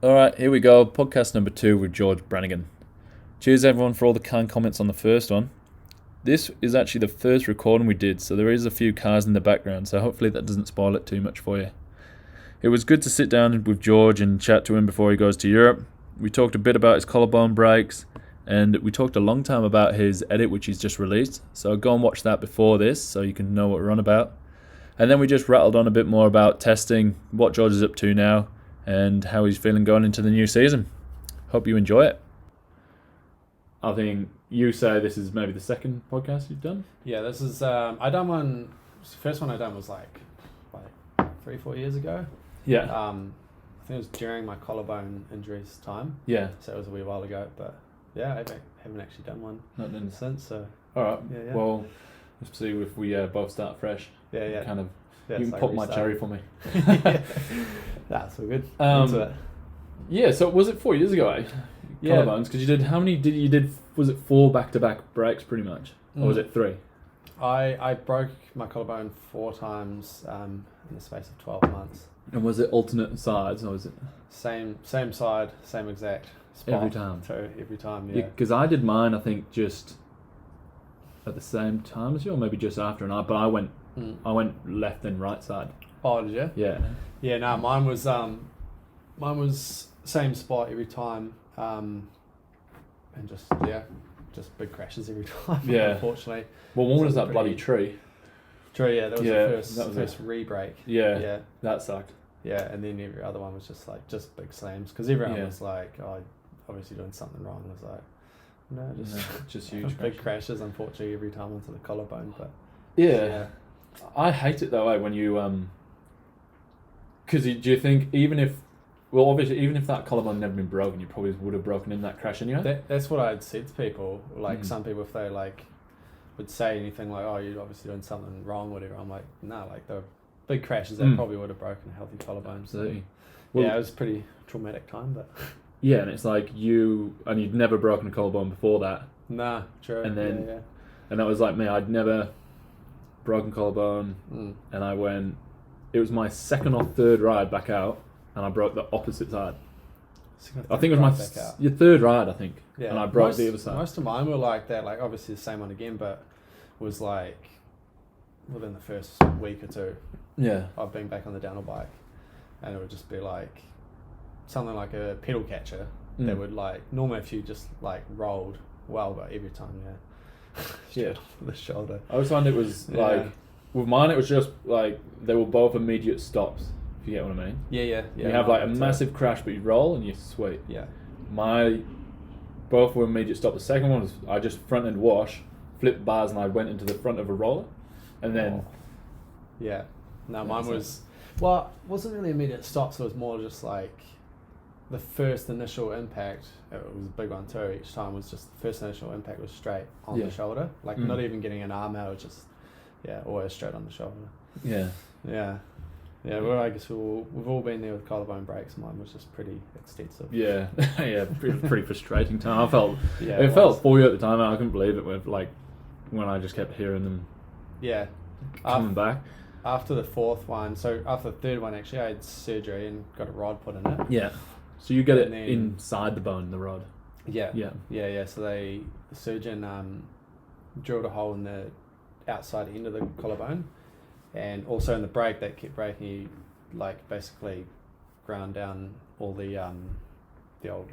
All right, here we go. Podcast number 2 with George Brannigan. Cheers, everyone, for all the kind comments on the first one. This is actually the first recording we did, so there is a few cars in the background, so hopefully that doesn't spoil it too much for you. It was good to sit down with George and chat to him before he goes to Europe. We talked a bit about his collarbone breaks, and we talked a long time about his edit, which he's just released. So go and watch that before this, so you can know what we're on about. And then we just rattled on a bit more about testing, what George is up to now, and how he's feeling going into the new season. Hope you enjoy it. I think you say this is maybe the second podcast you've done? Yeah, this is I done one. The first one I done was like 3-4 years ago. Yeah. I think it was during my collarbone injuries time. Yeah. So it was a wee while ago, but yeah, I haven't actually done one Not done. since. So All right. yeah. Well, let's see if we both start fresh. yeah. Kind of. Yeah, You it's can like pop my restart. cherry for me. That's all good. Um, Into it. Yeah. So was it 4 years ago? Yeah. Collarbones, because you did. How many did you did? Was it 4 back-to-back breaks, pretty much, or was it 3? I broke my collarbone 4 times in the space of 12 months. And was it alternate sides, or was it Same side, same exact spot. every time? So every time, Yeah, because I did mine. I think just at the same time as you, or maybe just after. But I went left and right side. Oh, did you? Yeah. Yeah, no, mine was same spot every time, and just big crashes every time. Yeah. Unfortunately. Well, one was So that bloody tree. True. Yeah, that was Yeah, the first that was first re-break. Yeah. Yeah, That sucked. yeah, and then every other one was just big slams because everyone Yeah. was like, "Oh, obviously doing something wrong." I was like, "No, Just huge. big crashes." Unfortunately, every time onto the collarbone, but Yeah. I hate it though, when you because do you think even if that collarbone never been broken, you probably would have broken in that crash anyway? That's what I'd said to people. Like Mm. some people, if they would say anything like, "Oh, you're obviously doing something wrong," or whatever. I'm like, "No, like the big crashes, they probably would have broken a healthy collarbone." Absolutely. Yeah, Well- it was a pretty traumatic time, but Yeah, and it's like you'd never broken a collarbone before that, nah, true. And then- yeah. and that was like me. I'd never broken collarbone, Mm. and it was my second or third ride back out, and I broke the opposite side. I think it was Right back out. your third ride, I think. Yeah, And I broke most, the other side. Most of mine were like that, like obviously the same one again, but was like within the first week or two Yeah. of being back on the downhill bike, and it would just be like something like a pedal catcher that would like normally if you just like rolled well, but every time Yeah. the shoulder. I always found it was Yeah. like with mine, it was just like they were both immediate stops. If you get what I mean. Yeah. You have like a that's it. massive crash, but you roll and you're sweet. Yeah. Both were immediate stop. The second one was I just front end wash, flipped bars, and I went into the front of a roller, and then Yeah. No, Yeah, mine so- was wasn't really immediate stops. It was more just like the first initial impact. It was a big one too. Each time was just the first initial impact was straight on Yeah. the shoulder, like Mm. not even getting an arm out. It was just always straight on the shoulder. yeah, Yeah. Well, I guess we've all been there with collarbone breaks. Mine was just pretty extensive. yeah, yeah. Pretty frustrating time. I felt Yeah, it felt was. for you at the time. I couldn't believe it when I just kept hearing them Yeah. coming back. After the fourth one, so after the third one, actually, I had surgery and got a rod put in it. Yeah. So you get it And then- inside the bone, the rod. Yeah. Yeah. So the surgeon drilled a hole in the outside end of the collarbone, and also in the break that kept breaking. He basically ground down all the old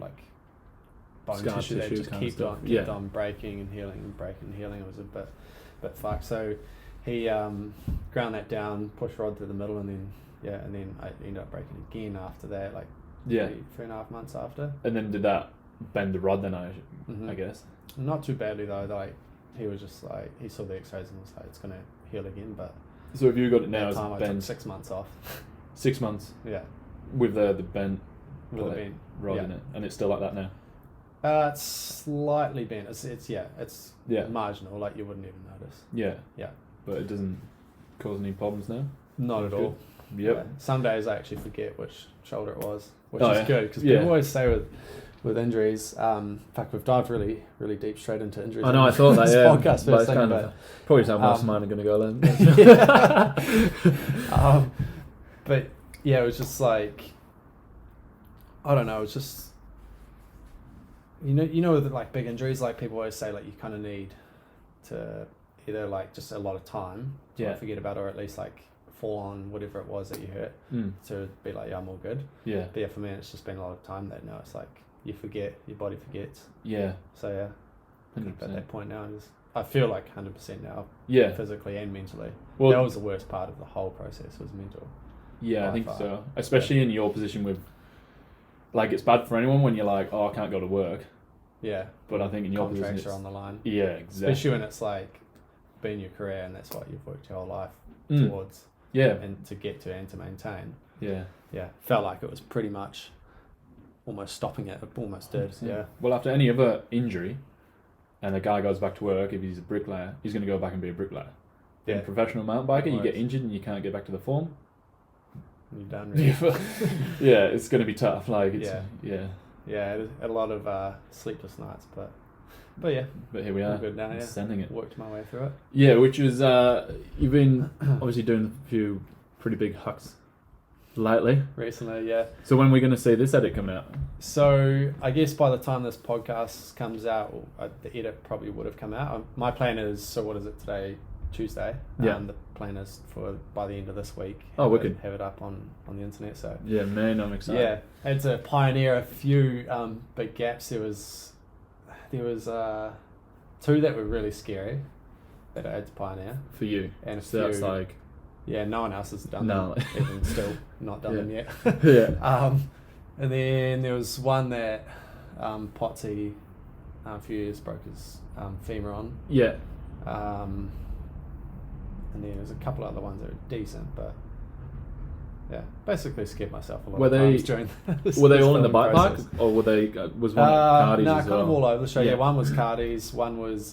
bone Scar tissue that tissue just kind of kept stuff. on Yeah. breaking and healing and breaking and healing. It was a bit fucked. So he ground that down, pushed rod through the middle, and then I ended up breaking again after that, like Yeah. 3.5 months after. And then did that bend the rod then? I Mhm. guess. Not too badly though. Like he was just like he saw the X-rays and was like it's gonna heal again. But So have you got it now that as time a I took bend 6 months off. 6 months Yeah, with the bent with a like, bend. rod Yeah. in it, and it's still like that now. It's slightly bent. It's Yeah. marginal. Like you wouldn't even notice. Yeah. Yeah. But it doesn't cause any problems now. Not That's at all. Yep. Yeah. Some days I actually forget which shoulder it was, which Oh, is yeah. good because Yeah. people always say with injuries. In fact, we've dived really deep straight into injuries. I know. I on thought that. this Yeah. podcast But first it's thing, kind but of probably how most of um, mine are going to go then. but yeah, it was just like I don't know. It's just you know with like big injuries, like people always say, like you kind of need to either like just a lot of time to Yeah. like, forget about, or at least like fall on whatever it was that you hurt to be like, yeah, I'm all good. Yeah. But yeah, for me, it's just been a lot of time that now it's like you forget, your body forgets. Yeah. So yeah, 100%. at that point now, I feel like 100% now, Yeah. physically and mentally. Well, that was the worst part of the whole process, was mental. Yeah, I think far. so. Especially in your position with, like, it's bad for anyone when you're like, oh, I can't go to work. Yeah. But I think in your Contracts position, are on the line. yeah, exactly. Especially when it's like been your career and that's what you've worked your whole life towards. Yeah. And to get to and to maintain. Yeah. Yeah. Felt like it was pretty much almost stopping it. It almost did. 100%. Yeah. Well, after any other injury, and a guy goes back to work, if he's a bricklayer, he's going to go back and be a bricklayer. Yeah. In professional mountain biker, you get Works. injured and you can't get back to the form. You're done. Really. Yeah, it's going to be tough. Like, it's, yeah. Yeah, a lot of sleepless nights, but yeah. But here we are, good now, yeah. sending it. Worked my way through it. Yeah, which is you've been obviously doing a few pretty big hucks lately. Recently, yeah. So when are we going to see this edit coming out? So I guess by the time this podcast comes out, the edit probably would have come out. My plan is, so what is it today? Tuesday. Yeah. The plan is for by the end of this week. Oh, wicked. Have it up on the internet. So Yeah, man, I'm excited. yeah, I had to pioneer a few big gaps. There was two that were really scary that I had to pioneer, For you. and a So few. that's like, Yeah, no one else has done No. them. Even still not done them yet. yeah. And then there was one that Potsy a few years broke his femur on. Yeah. And then there's a couple other ones that are decent, but yeah, basically scared myself a lot Were of they- times during this. Were they this all in the filming bike park? process. Or were they, was one at Cardi's No, as kind well? of all over the show. Yeah, Yeah. one was Cardi's, one was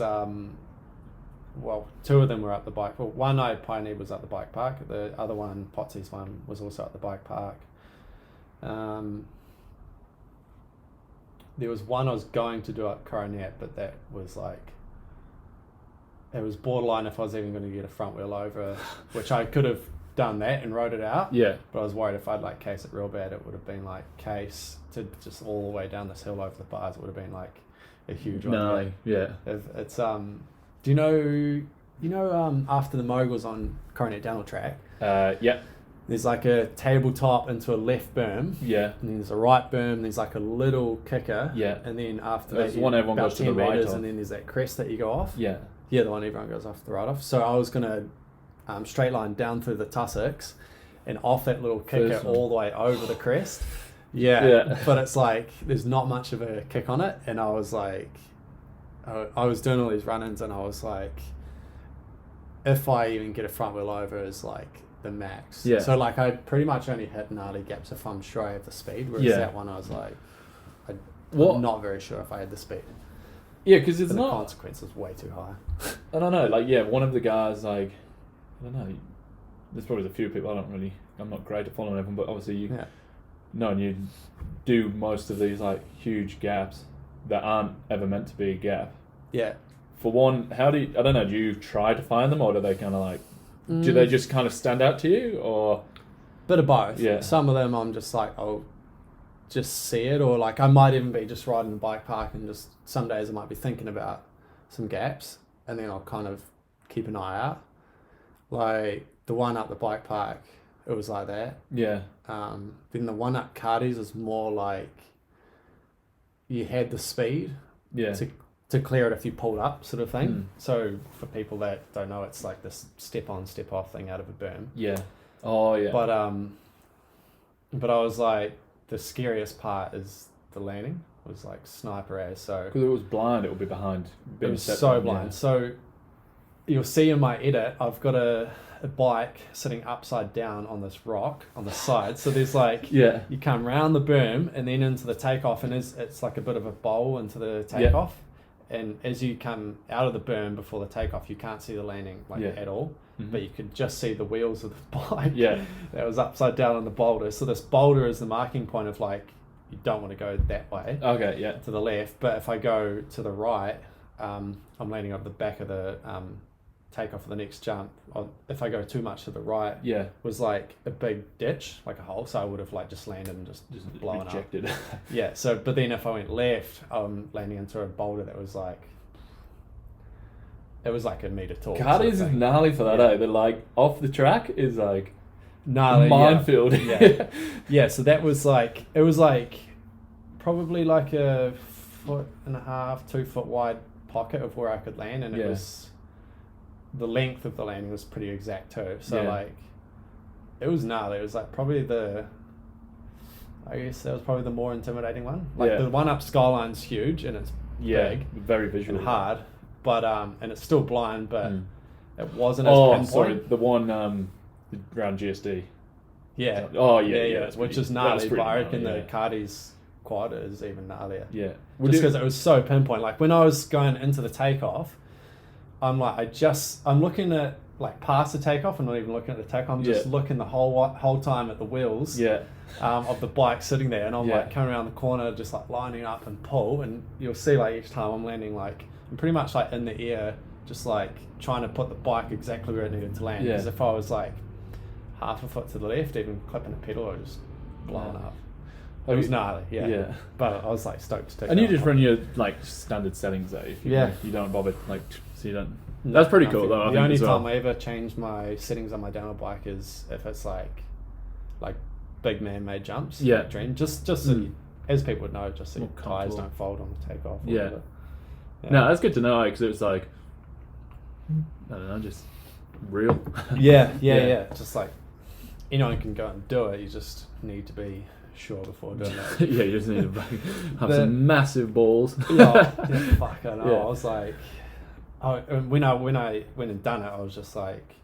well, two of them were at the bike. Well, one I pioneered was at the bike park. The other one, Potsy's one, was also at the bike park. There was one I was going to do at Coronet, but that was like, it was borderline if I was even going to get a front wheel over, which I could have done that and rode it out. Yeah. But I was worried if I'd like case it real bad, it would have been like case to just all the way down this hill over the bars. It would have been like a huge one. No, yeah. It's do you know after the moguls on Coronet Downhill track, Yeah. there's like a tabletop into a left berm, Yeah. and then there's a right berm, there's like a little kicker, Yeah. and then after There's that one everyone about goes to 10 the right meters, of. and then there's that crest that you go off. Yeah. Yeah, the one everyone goes off the right off. So I was gonna straight line down through the tussocks and off that little kicker First one. all the way over the crest. Yeah, Yeah. but it's like there's not much of a kick on it, and I was like, I was doing all these run-ins, and I was like, if I even get a front wheel over is like the max. Yeah. So like I pretty much only hit gnarly gaps if I'm sure I have the speed. Whereas Yeah. that one I was like, What? I'm not very sure if I had the speed. Yeah, because it's The not. consequence was way too high. I don't know. Like, yeah, one of the guys, like, I don't know. There's probably a few people. I'm not great at following everyone, but obviously you Yeah. know, and you do most of these like huge gaps that aren't ever meant to be a gap. Yeah. For one, how do you, I don't know, do you try to find them, or do they kind of like, do they just kind of stand out to you, or? Bit of both. Yeah. Some of them I'm just like, I'll just see it, or like I might even be just riding the bike park and just some days I might be thinking about some gaps, and then I'll kind of keep an eye out. Like the one up the bike park, it was like that. Yeah. Then the one at Cardi's is more like you had the speed Yeah. to clear it if you pulled up, sort of thing. Mm. So for people that don't know, it's like this step on, step off thing out of a berm. Yeah. Oh, yeah. But I was like, the scariest part is the landing. It was like sniper ass. So Because it was blind, it would be behind. it was so blind. So you'll see in my edit, I've got a bike sitting upside down on this rock on the side. So there's like, Yeah. you come round the berm and then into the takeoff, and it's like a bit of a bowl into the takeoff. And as you come out of the berm before the takeoff, you can't see the landing at all. Mhm. But you could just see the wheels of the bike. Yeah. That was upside down on the boulder. So this boulder is the marking point of like, you don't want to go that way Okay. Yeah. to the left. But if I go to the right, I'm landing on the back of the takeoff for the next jump, if I go too much to the right, Yeah. was like a big ditch, like a hole, so I would have like just landed and just blown Rejected. up. Yeah. So, but then if I went left, I'm landing into a boulder that was like, it was like a meter tall. Cardi's is gnarly for that, Yeah. eh? They're like off the track is like gnarly, minefield. Yeah. Yeah. So that was like, it was like probably like a 1.5 2 foot wide pocket of where I could land, and it was, the length of the landing was pretty exact too. So like, it was gnarly. It was like probably I guess that was probably the more intimidating one. Like the one up Skyline's huge and it's big, very visual and hard, but and it's still blind, but it wasn't as pinpoint. Sorry, the one around GSD. Yeah. Oh yeah. Which is gnarly, but I reckon the Cardi's quad is even gnarlier. Yeah. Just because it was so pinpoint. Like when I was going into the takeoff, I'm like, I'm looking at like past the takeoff and not even looking at the takeoff. I'm just looking the whole time at the wheels of the bike sitting there, and I'm like coming around the corner, just like lining up and pull, and you'll see like each time I'm landing, like I'm pretty much like in the air, just like trying to put the bike exactly where it needed to land. Because if I was like half a foot to the left, even clipping a pedal, I was just blowing up. It was gnarly, yeah. But I was like stoked to take it. And you just run your like standard settings though. If you don't bother like, so you don't. No, that's pretty cool though. The only time I ever change my settings on my downhill bike is if it's like big man-made jumps. Yeah. Dream. Just so as people would know, just so your tires don't fold on the takeoff. Yeah. No, that's good to know because it was like, I don't know, just real. Yeah. Just like anyone can go and do it. You just need to be sure before doing that. You just need to have some massive balls. Fuck, I know. I was like, when I went and done it, I was just like,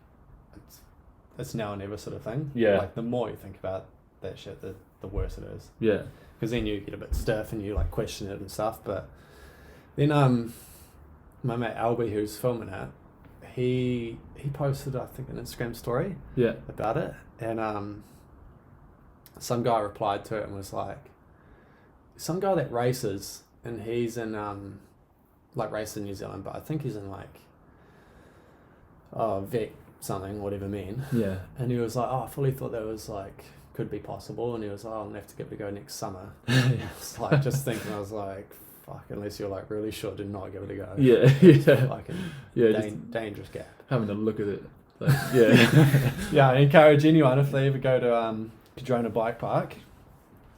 it's now or never sort of thing. Yeah. Like the more you think about that shit, the worse it is. Yeah. Because then you get a bit stiff and you like question it and stuff. But then my mate Albie, who's filming it, he posted, I think, an Instagram story about it, and some guy replied to it and was like, some guy that races, and he's in like racing in New Zealand, but I think he's in like Vic something, whatever mean. Yeah. And he was like, I fully thought that was like could be possible, and he was like, I'll have to give it a go next summer. It's like just thinking, I was like, fuck, unless you're like really sure, do not give it a go. Just dangerous gap. Having a look at it. Like, I encourage anyone, if they ever go to Padrona Bike Park,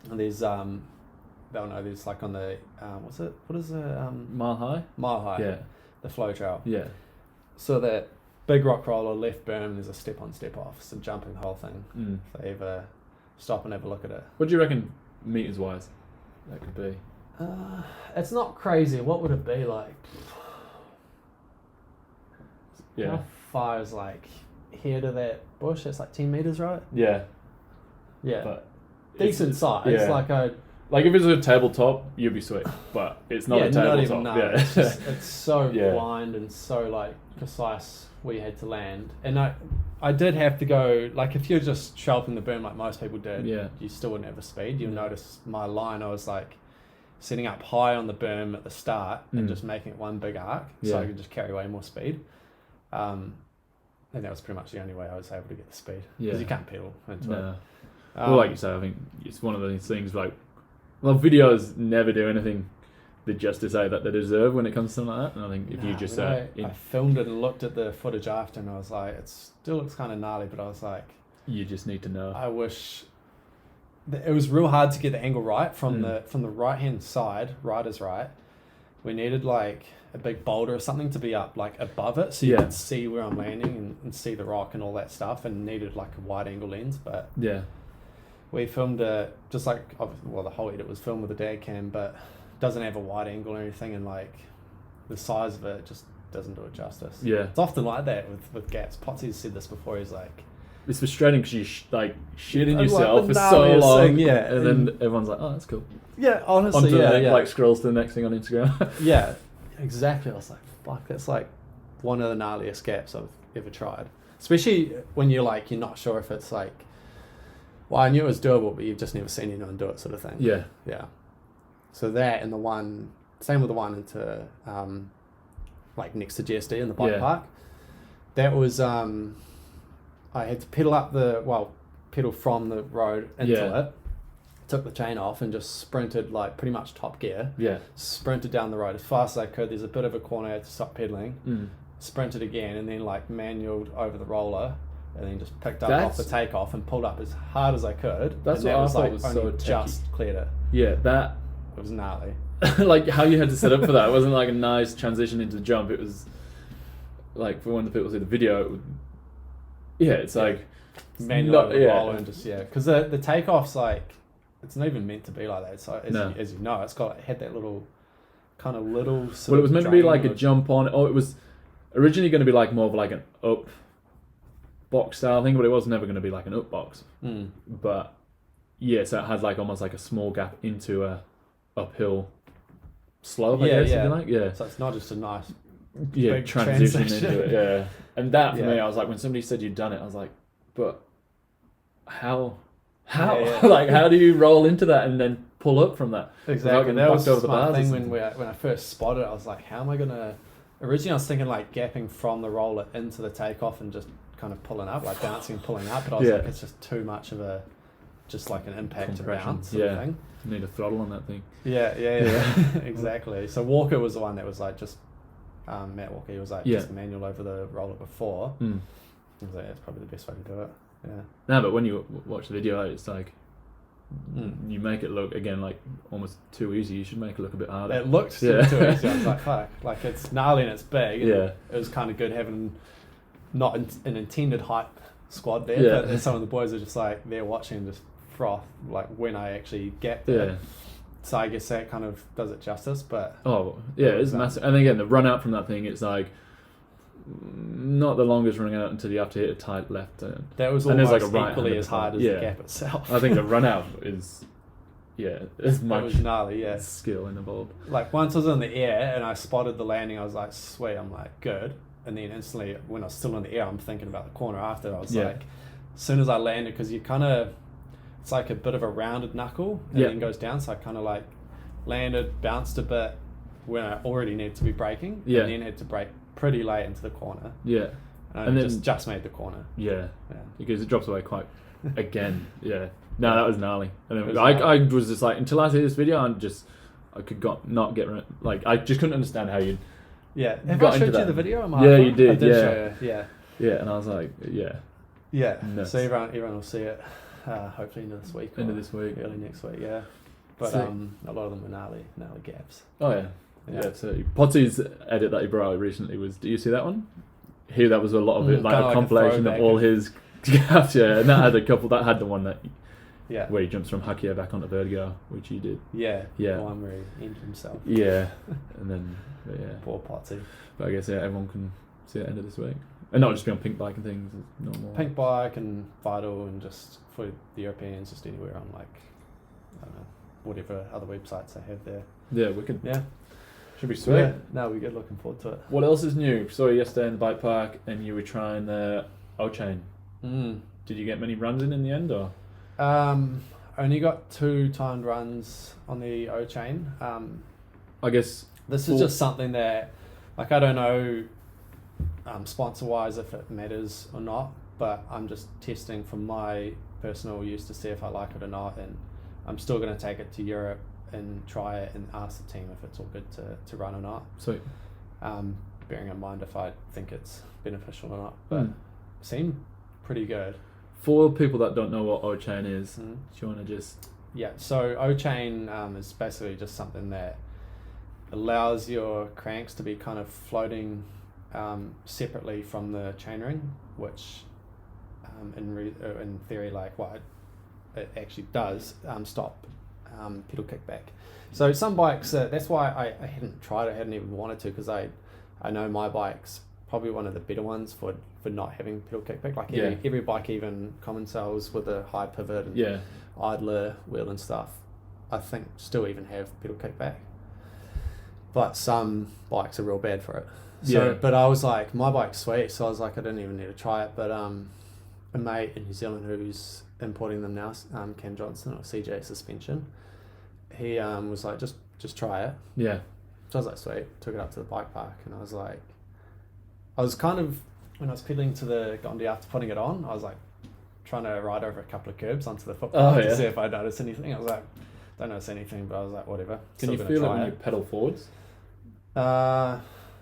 and there's they'll know there's like on the what is the Mile High, the flow trail, so that big rock roller left berm, there's a step on step off, so jumping the whole thing. If they ever stop and have a look at it. What do you reckon meters wise that could be? It's not crazy. What would it be like? How far is like here to that bush? It's like 10 meters, right? Yeah. But decent size. It's like if it's a tabletop, you'd be sweet, but it's not a tabletop. Not even, it's so blind and so like precise where you had to land. And I did have to go, like if you're just shelving the berm like most people did, you still wouldn't have a speed. You'll notice my line, I was like setting up high on the berm at the start and just making it one big arc so I could just carry way more speed. And that was pretty much the only way I was able to get the speed. Because you can't pedal into it. Well, like you say, I think it's one of those things like, well, videos never do anything the justice that they deserve when it comes to something like that. And I think if you just I filmed it and looked at the footage after, and I was like, it still looks kind of gnarly, but I was like, you just need to know. I wish it was real hard to get the angle right from the right hand side, rider's right. We needed like a big boulder or something to be up like above it, so you could see where I'm landing and see the rock and all that stuff, and needed like a wide angle lens. But we filmed it just like, well, the whole edit was filmed with a dad cam, but doesn't have a wide angle or anything, and like the size of it just doesn't do it justice. It's often like that with gaps. Potsy's said this before. He's like, it's frustrating because you shitting yourself for so long, and then everyone's like, oh, that's cool. Honestly, like scrolls to the next thing on Instagram. Exactly. I was like, fuck, that's like one of the gnarliest gaps I've ever tried. Especially when you're not sure if it's like, well, I knew it was doable, but you've just never seen anyone do it, sort of thing. Yeah. So that and the one, same with the one into like next to GSD in the bike park. That was I had to pedal from the road into it. Took the chain off and just sprinted like pretty much top gear. Yeah. Sprinted down the road as fast as I could. There's a bit of a corner, I had to stop pedaling. Sprinted again, and then like manualed over the roller, and then just picked up off the takeoff and pulled up as hard as I could. That's what I thought was so techy. Just cleared it. Yeah, that It was gnarly. like how you had to set up for that. It wasn't like a nice transition into the jump. It was like, for when the people see the video, it would, it's like manual over the roller and just because the takeoff's like, it's not even meant to be like that. So as you know, it had that little kind of little. Well, it was meant to be like a jump on. Oh, it was originally going to be like more of like an up box style thing, but it was never going to be like an up box. But so it had like almost like a small gap into a uphill slope. I guess, if you like. So it's not just a nice big transition into it. Yeah, and that for me, I was like, when somebody said you'd done it, I was like, but how? Like, how do you roll into that and then pull up from that? Exactly. That was over the bars thing when I first spotted it. I was like, how am I gonna? Originally, I was thinking like gapping from the roller into the takeoff and just kind of pulling up, like bouncing and pulling up. But I was like, it's just too much of a, just like an impact to bounce sort of thing. You need a throttle on that thing. Yeah. Exactly. So Walker was the one that was like just, Matt Walker. He was like just manual over the roller before. I was like, that's probably the best way to do it. Yeah. No, but when you watch the video, it's like you make it look again like almost too easy. You should make it look a bit harder. It looked too easy. I was like, fuck, like it's gnarly and it's big. And it was kind of good having not an intended hype squad there, but some of the boys are just like they're watching and just froth like when I actually get there. So I guess that kind of does it justice. But it's massive. And again, the run out from that thing, it's like not the longest running out until you have to hit a tight left turn. That was almost like equally as hard as the gap itself. I think the run out is much. It was gnarly, skill involved. Like once I was in the air and I spotted the landing, I was like, sweet. I'm like, good. And then instantly, when I was still in the air, I'm thinking about the corner after. I was like, as soon as I landed, because you kind of, it's like a bit of a rounded knuckle and then goes down. So I kind of like landed, bounced a bit when I already needed to be braking, and then had to brake pretty late into the corner. And then just made the corner. Because it drops away quite again. No, that was gnarly. And then I was just like, until I see this video, I could not get like, I just couldn't understand how you. Have I showed you the video? You did. I did show you. And I was like, nuts. So everyone will see it. Hopefully end of this week. Early next week. But a lot of them were gnarly gaps. Oh yeah. Absolutely. Potsy's edit that he brought out recently was. Do you see that one? That was a lot of it, like a compilation of all his gaps. And that had a couple. That had the one that. Where he jumps from Hakia back onto Vertigo, which he did. The one where he injured himself. And then poor Potsy. But I guess everyone can see it end of this week, and not just be on Pink Bike and things. Normal. Pink Bike and Vital, and just for the Europeans, just anywhere on like I don't know, whatever other websites they have there. Yeah, wicked. Should be sweet. No, we're good. Looking forward to it. What else is new? Saw you yesterday in the bike park, and you were trying the O-Chain. Did you get many runs in the end, or? Only got 2 timed runs on the O-Chain. I guess this is just something that, like, I don't know, sponsor-wise if it matters or not, but I'm just testing for my personal use to see if I like it or not, and I'm still going to take it to Europe and try it and ask the team if it's all good to run or not. Sweet. Bearing in mind if I think it's beneficial or not, but seemed pretty good. For people that don't know what O-Chain is, do you want to just... So O-Chain is basically just something that allows your cranks to be kind of floating separately from the chainring, which in theory, like what it actually does, stop pedal kickback. So some bikes, that's why I hadn't tried it, I hadn't even wanted to, because I know my bike's probably one of the better ones for not having pedal kickback. Like every bike, even common cells with a high pivot and idler wheel and stuff, I think still even have pedal kickback. But some bikes are real bad for it. So, but I was like, my bike's sweet, so I was like, I didn't even need to try it. But a mate in New Zealand who's importing them now, Cam Johnson, or CJ Suspension, he was like, just try it. So I was like, sweet. Took it up to the bike park, and I was like, I was kind of when I was pedaling to the Gondi after putting it on, I was like trying to ride over a couple of curbs onto the footpath to see if I noticed anything. I was like, don't notice anything, but I was like, whatever. Can you feel it when you pedal forwards? Nah,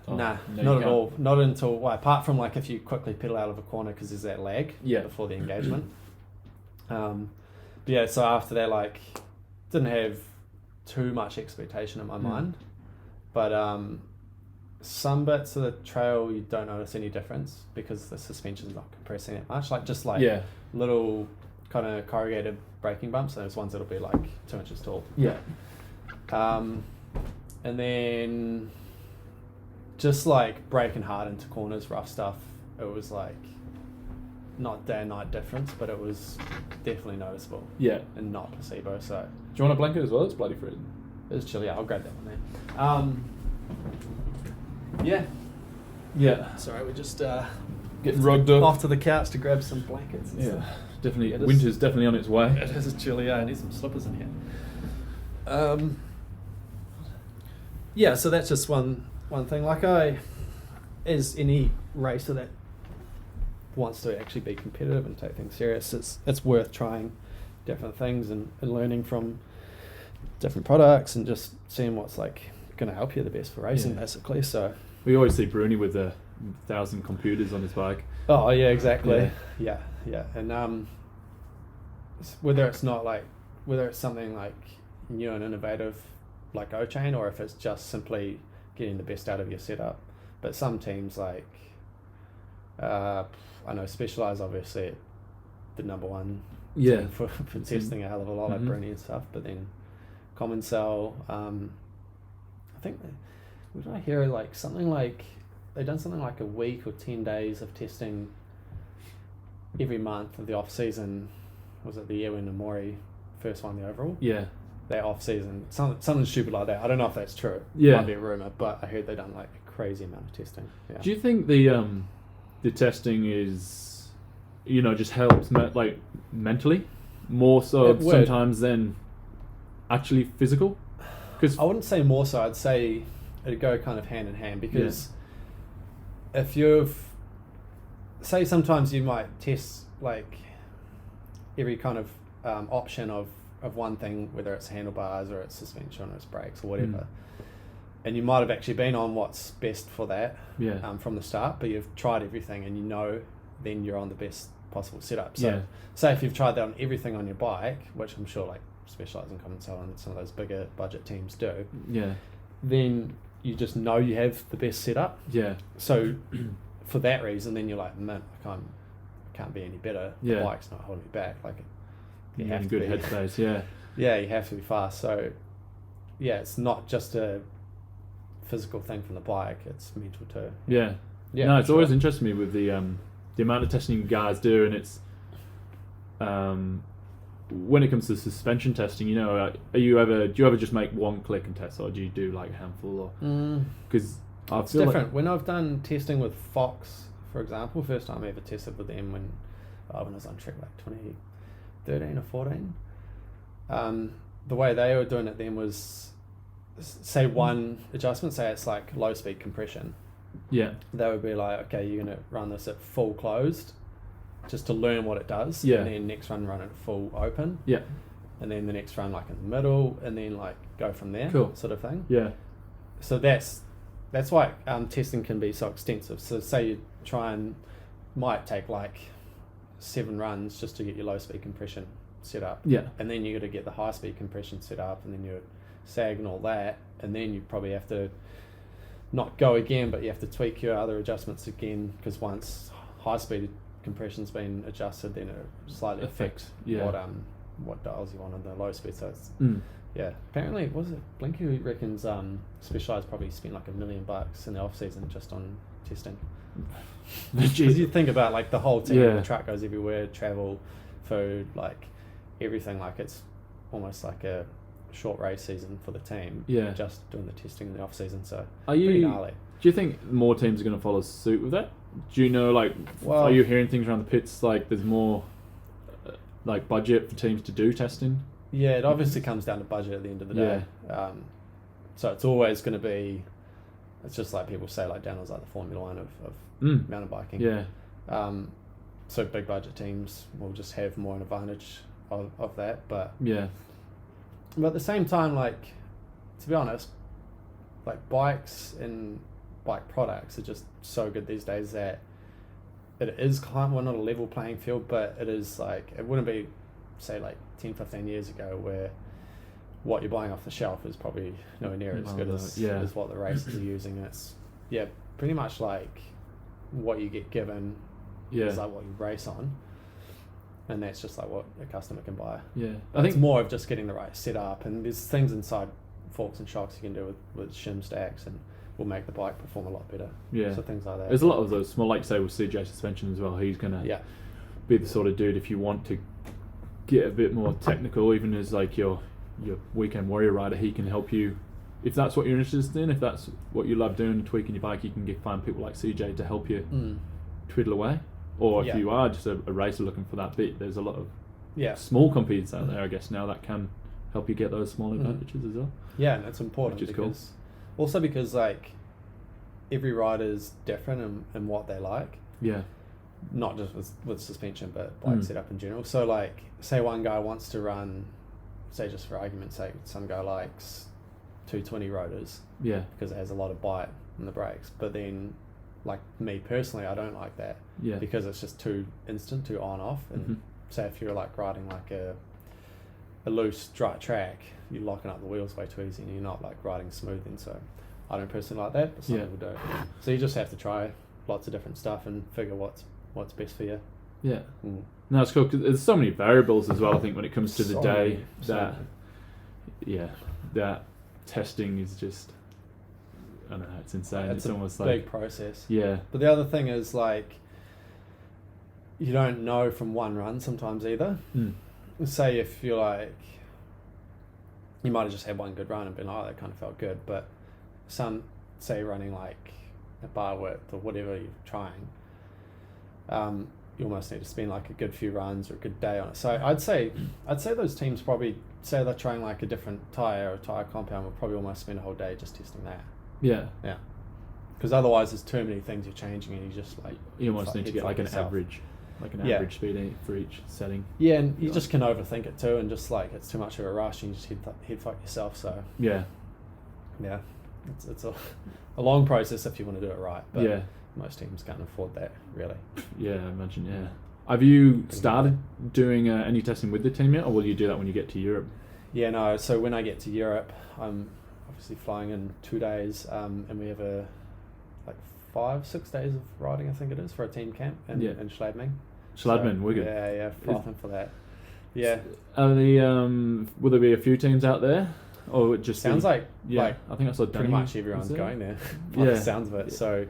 not at all. Not until, well, apart from like if you quickly pedal out of a corner because there's that lag before the engagement. But yeah, so after that, like, didn't have too much expectation in my mind, but some bits of the trail you don't notice any difference because the suspension's not compressing that much. Like just like little kind of corrugated braking bumps, and there's ones that'll be like 2 inches tall. Yeah. And then just like braking hard into corners, rough stuff, it was like not day and night difference, but it was definitely noticeable. Yeah. And not placebo. So do you want a blanket as well? It's bloody freezing. It's chilly. Yeah, I'll grab that one there. Yeah. Sorry, we're just getting rugged up off to the couch to grab some blankets. And stuff. Definitely. Winter's definitely on its way. It is chilly. I need some slippers in here. Yeah, so that's just one thing. Like as any racer that wants to actually be competitive and take things serious, it's worth trying different things and learning from different products and just seeing what's like going to help you the best for racing, basically. So we always see Bruni with 1,000 computers on his bike. Oh yeah, exactly. Yeah. And whether it's something like new and innovative like O-Chain, or if it's just simply getting the best out of your setup. But some teams like I know Specialized obviously the number one team for testing a hell of a lot like Bruni and stuff, but then Common Cell, I think what did I hear, like something like they've done something like a week or 10 days of testing every month of the off season. Was it the year when Amori first won the overall? Yeah. Their off season, something stupid like that. I don't know if that's true. Yeah. Might be a rumor, but I heard they've done like a crazy amount of testing. Yeah. Do you think the testing is, just helps like mentally more so sometimes than actually physical? Because I wouldn't say more so. I'd say it'd go kind of hand in hand, because if say sometimes you might test like every kind of option of one thing, whether it's handlebars or it's suspension or it's brakes or whatever, and you might have actually been on what's best for that from the start, but you've tried everything and then you're on the best possible setup. So say if you've tried that on everything on your bike, which I'm sure like Specialized and Common Cell and some of those bigger budget teams do, then you just know you have the best setup. So for that reason, then you're like, man, I can't be any better. The bike's not holding me back. Like you have to good be headspace. Yeah, you have to be fast. So it's not just a physical thing from the bike, it's mental too. No, it's always interested me with the amount of testing you guys do, and it's when it comes to suspension testing, do you ever just make one click and test, or do you do like a handful? Or because it's different. Like when I've done testing with Fox, for example, first time I ever tested with them when I was on Trek like 2013 or 14. The way they were doing it then was, say one adjustment, say it's like low speed compression. They would be like, okay, you're going to run this at full closed just to learn what it does. And then next run it full open. And then the next run like in the middle, and then like go from there, sort of thing. So that's why testing can be so extensive. So say you might take like 7 runs just to get your low speed compression set up. And then you got to get the high speed compression set up, and then you sag and all that, and then you probably have to not go again, but you have to tweak your other adjustments again, because once high speed compression's been adjusted, then it slightly affects what dials you want on the low speed. So it's apparently, was it Blinky who reckons Specialized probably spent like $1 million in the off season just on testing. Because you think about like the whole team, the truck goes everywhere, travel, food, like everything, like it's almost like a short race season for the team, just doing the testing in the off season. So pretty gnarly. Do you think more teams are going to follow suit with that? Do you know, like, are you hearing things around the pits, like there's more like budget for teams to do testing? It obviously comes down to budget at the end of the day. So it's always going to be It's just like people say, like downhill's like the Formula One of mountain biking. Yeah. So big budget teams will just have more an advantage of that. But at the same time, like, to be honest, like bikes and bike products are just so good these days that it is kind of not a level playing field, but it is like, it wouldn't be, say, like 10, 15 years ago where what you're buying off the shelf is probably nowhere near as good as what the racers are using. It's pretty much like what you get given is like what you race on, and that's just like what a customer can buy. I think it's more of just getting the right setup, and there's things inside forks and shocks you can do with shim stacks, and will make the bike perform a lot better. So things like that. There's a lot of those small, like say with CJ suspension as well. He's gonna be the sort of dude, if you want to get a bit more technical, even as like your weekend warrior rider, he can help you. If that's what you're interested in, if that's what you love doing, tweaking your bike, you can find people like CJ to help you twiddle away. Or if you are just a racer looking for that bit, there's a lot of small companies out there, I guess, now that can help you get those small advantages as well. Yeah, and that's important, which is because cool. Also because like every rider's different in what they like. Not just with suspension, but bike setup in general. So like, say one guy wants to run, say just for argument's sake, some guy likes 220 rotors because it has a lot of bite in the brakes, but then like me personally, I don't like that because it's just too instant, too on off. And say if you're like riding like a loose dry track, you're locking up the wheels way too easy and you're not like riding smooth. And so I don't personally like that, but some people do. So you just have to try lots of different stuff and figure what's best for you. No, it's cool because there's so many variables as well. I think when it comes to the day, that testing is just, I don't know, it's insane. It's almost a like big process. But the other thing is like, you don't know from one run sometimes either. Say if you're like, you might have just had one good run and been like, oh, that kind of felt good, but some, say running like a bar width or whatever you're trying, you almost need to spend like a good few runs or a good day on it. So I'd say those teams probably, say they're trying like a different tyre or tyre compound, will probably almost spend a whole day just testing that. Because otherwise there's too many things you're changing and you just like, you almost need to get like an average speed for each setting. And you just can overthink it too, and just like it's too much of a rush and you just head fuck yourself. So it's a long process if you want to do it right, but most teams can't afford that really. I imagine. Have you started doing any testing with the team yet, or will you do that when you get to Europe? No, so when I get to Europe, I'm obviously flying in 2 days, and we have a like 5-6 days of riding, I think it is, for a team camp in Schladming. Wigan. Frothing for that. Are will there be a few teams out there, or it just sounds like I think I saw pretty much everyone's going there. By the sounds of it. So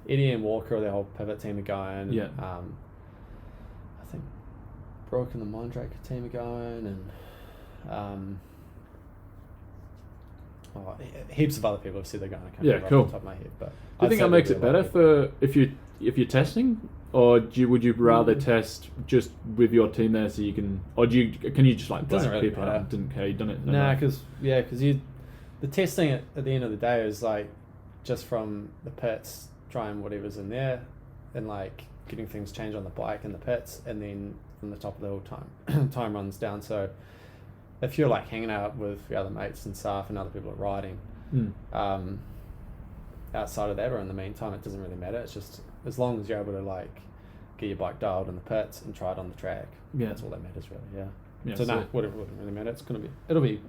Eddie and Walker, their whole pivot team are going. I think Brooke and the Mondraker team are going, and heaps of other people have said they're going. I can't remember off the top of my head, but do you think that makes it better for if you're testing, or would you rather test just with your team there so you can, or can you just like doesn't really people matter. out? Didn't care, you done it? Because the testing at the end of the day is like just from the pits, trying whatever's in there, and like getting things changed on the bike in the pits, and then from the top of the hill time runs down. So if you're like hanging out with your other mates and stuff and other people are riding, outside of that or in the meantime, it doesn't really matter. It's just as long as you're able to like get your bike dialed in the pits and try it on the track, that's all that matters really. So whatever, wouldn't really matter. It'll be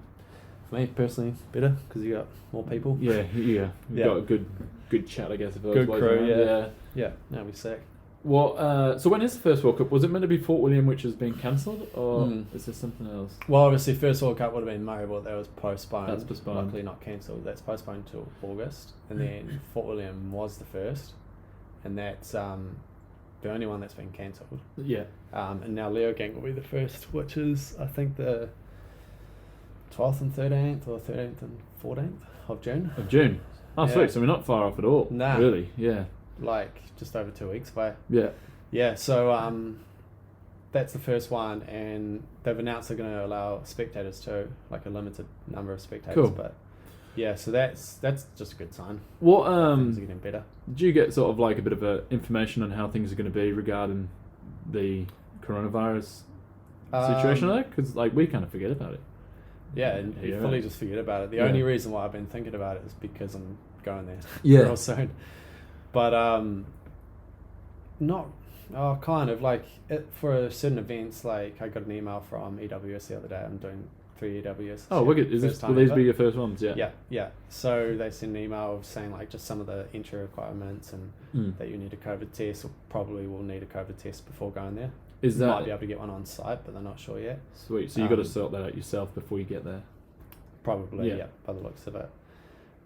for me personally better because you got more people. You've got a good chat, I guess. If good crew, that'll be sick. Well, so when is the first World Cup? Was it meant to be Fort William, which has been cancelled, or is there something else? Well, obviously, first World Cup would have been Maribor. That was postponed. That's postponed. Luckily not cancelled. That's postponed till August, and then Fort William was the first, and that's the only one that's been cancelled. And now Leogang will be the first, which is I think the 12th and 13th, or 13th and 14th of June. Oh, sweet. So we're not far off at all. Nah. Really? Like just over 2 weeks away. So that's the first one, and they've announced they're going to allow spectators too, like a limited number of spectators. Cool. But Yeah, so that's just a good sign. What Things are getting better. did you get sort of like a bit of information on how things are going to be regarding the coronavirus situation there? Because like we kind of forget about it. Yeah, and you fully just forget about it. The only reason why I've been thinking about it is because I'm going there real soon. But not kind of like for certain events. Like I got an email from EWS the other day. I'm doing 3 EWS. Oh, wicked! Will these be your first ones? Yeah. So they sent an email saying like just some of the entry requirements and that you need a COVID test, or probably will need a COVID test before going there. Is that might be able to get one on site, but they're not sure yet. Sweet. So you got to sort that out yourself before you get there. Probably, yeah, by the looks of it.